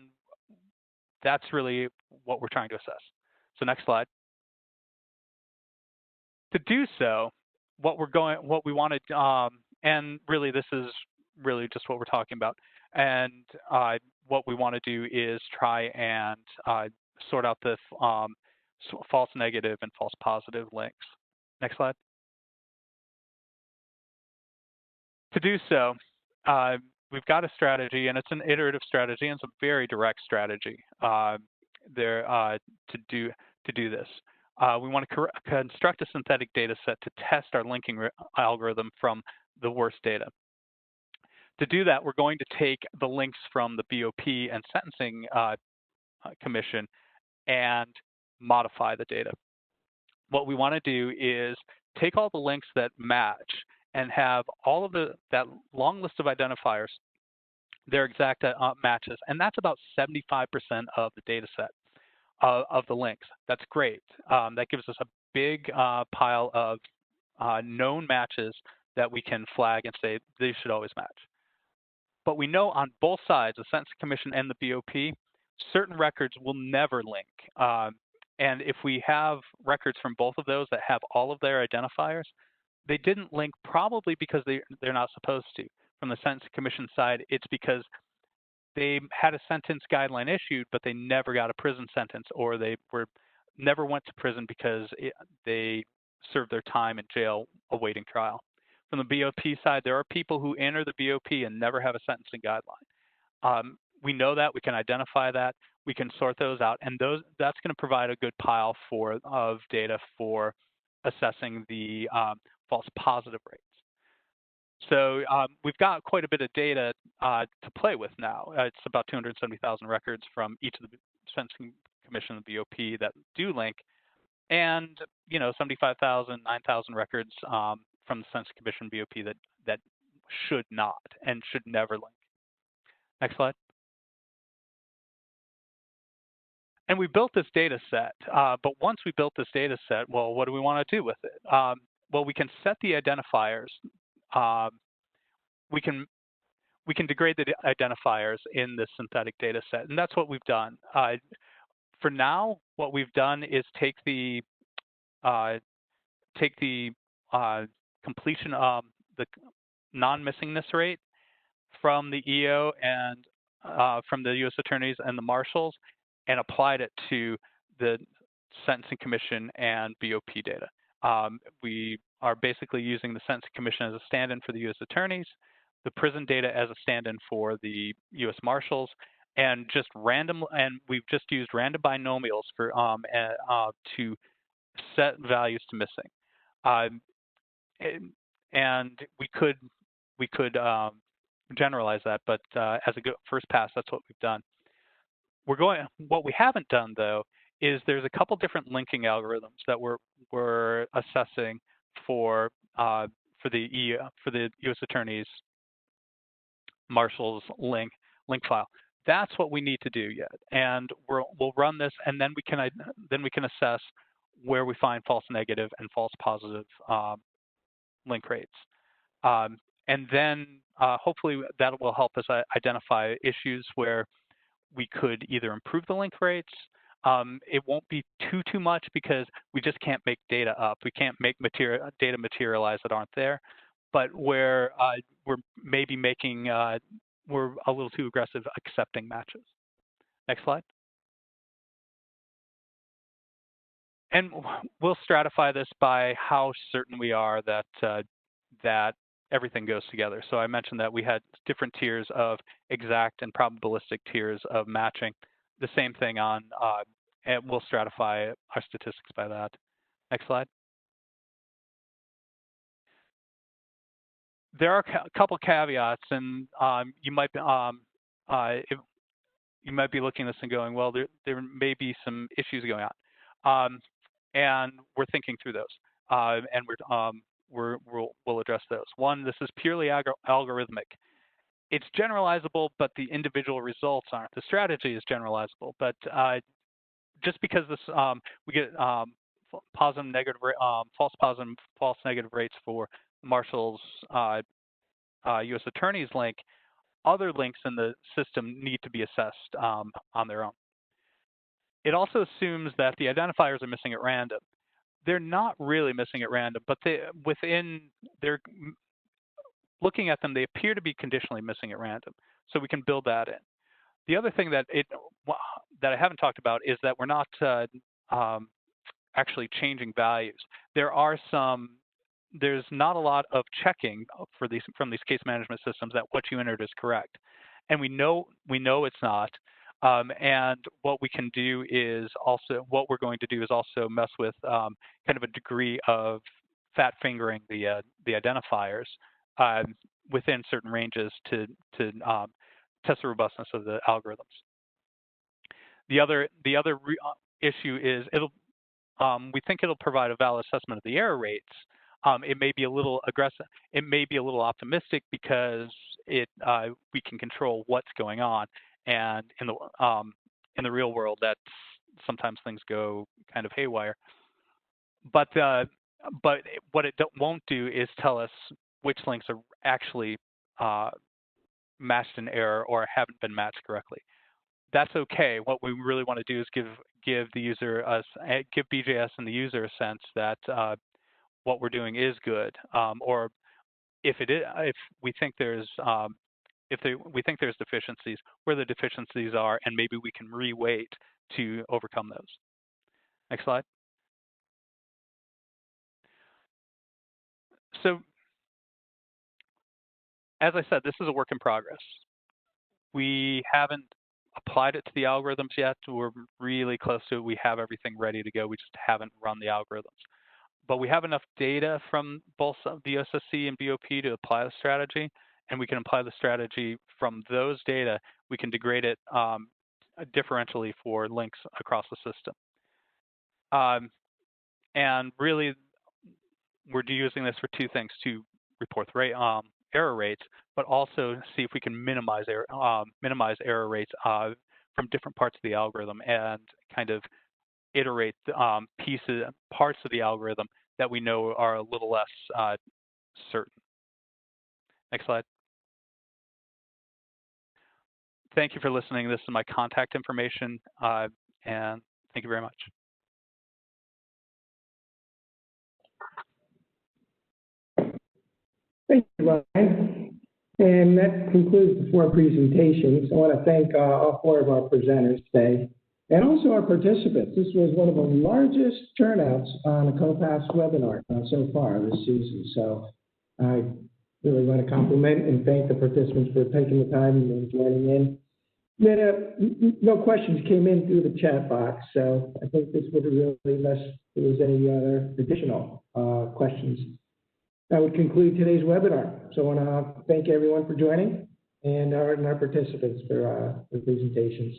that's really what we're trying to assess. So next slide. To do so, what we want to, and really this is really just what we're talking about. And what we want to do is try and sort out the false negative and false positive links. Next slide. To do so, we've got a strategy, and it's an iterative strategy, and it's a very direct strategy to do this. We want to construct a synthetic data set to test our linking algorithm from the worst data. To do that, we're going to take the links from the BOP and Sentencing Commission and modify the data. What we want to do is take all the links that match and have all of that long list of identifiers, their exact matches, and that's about 75% of the data set of the links. That's great. That gives us a big pile of known matches that we can flag and say they should always match. But we know on both sides, the Sentencing Commission and the BOP, certain records will never link. And if we have records from both of those that have all of their identifiers, they didn't link probably because they're not supposed to. From the Sentencing Commission side, it's because they had a sentence guideline issued, but they never got a prison sentence, or they never went to prison because they served their time in jail awaiting trial. From the BOP side, there are people who enter the BOP and never have a sentencing guideline. We know that, we can identify that, we can sort those out, and that's going to provide a good pile of data for assessing the false positive rates. So we've got quite a bit of data to play with now. It's about 270,000 records from each of the Sentencing Commission and the BOP that do link, and 75,000, 9,000 records from the Sentencing Commission BOP that should not and should never link. Next slide. And we built this data set, but once we built this data set, well, what do we want to do with it? Well, we can set the identifiers. We can degrade the identifiers in this synthetic data set, and that's what we've done. For now, what we've done is take the completion the non-missingness rate from the EO and from the U.S. attorneys and the marshals, and applied it to the Sentencing Commission and BOP data. We are basically using the Sentencing Commission as a stand-in for the U.S. attorneys, the prison data as a stand-in for the U.S. marshals, and we've just used random binomials for to set values to missing. And we could generalize that, but as a good first pass, that's what we've done. What we haven't done, though, is there's a couple different linking algorithms that we're assessing for the U.S. Attorney's Marshall's link file. That's what we need to do yet, and we'll run this, and then we can assess where we find false negative and false positive link rates, and then hopefully that will help us identify issues where we could either improve the link rates. It won't be too much because we just can't make data up. We can't make data materialize that aren't there. But where we're maybe making, we're a little too aggressive accepting matches. Next slide. And we'll stratify this by how certain we are that that everything goes together. So I mentioned that we had different tiers of exact and probabilistic tiers of matching. The same thing on, and we'll stratify our statistics by that. Next slide. There are a couple caveats, and you might be looking at this and going, well, there may be some issues going on, and we're thinking through those, and we'll address those. One, this is purely algorithmic. It's generalizable, but the individual results aren't. The strategy is generalizable, but just because this we get positive, negative, false positive, false negative rates for Marshall's U.S. Attorney's link, other links in the system need to be assessed on their own. It also assumes that the identifiers are missing at random. They're not really missing at random, but they're looking at them, they appear to be conditionally missing at random. So we can build that in. The other thing that I haven't talked about is that we're not actually changing values. There's not a lot of checking from these case management systems that what you entered is correct, and we know it's not. And what we can do is also what we're going to do is also mess with kind of a degree of fat fingering the identifiers within certain ranges to test the robustness of the algorithms. The other issue is we think it'll provide a valid assessment of the error rates. It may be a little aggressive. It may be a little optimistic because we can control what's going on, and in the real world, that's sometimes things go kind of haywire. But what it won't do is tell us which links are actually matched in error or haven't been matched correctly. That's okay. What we really want to do is give the user give BJS and the user a sense that what we're doing is good, or if we think there's deficiencies, where the deficiencies are, and maybe we can reweight to overcome those. Next slide. So, as I said, this is a work in progress. We haven't applied it to the algorithms yet. We're really close to it. We have everything ready to go. We just haven't run the algorithms. But we have enough data from both the OSSC and BOP to apply the strategy, and we can apply the strategy from those data. We can degrade it differentially for links across the system. And really, we're using this for two things: to report the error rates, but also see if we can minimize error rates from different parts of the algorithm and kind of iterate parts of the algorithm that we know are a little less certain. Next slide. Thank you for listening. This is my contact information, and thank you very much. Thank you, Ryan. And that concludes the 4 presentations. I want to thank all 4 of our presenters today, and also our participants. This was one of the largest turnouts on a COPAFS webinar so far this season. So I really want to compliment and thank the participants for taking the time and joining in. No questions came in through the chat box, so I think this would really, unless there was any other additional questions. That would conclude today's webinar. So I want to thank everyone for joining and our participants for the presentations.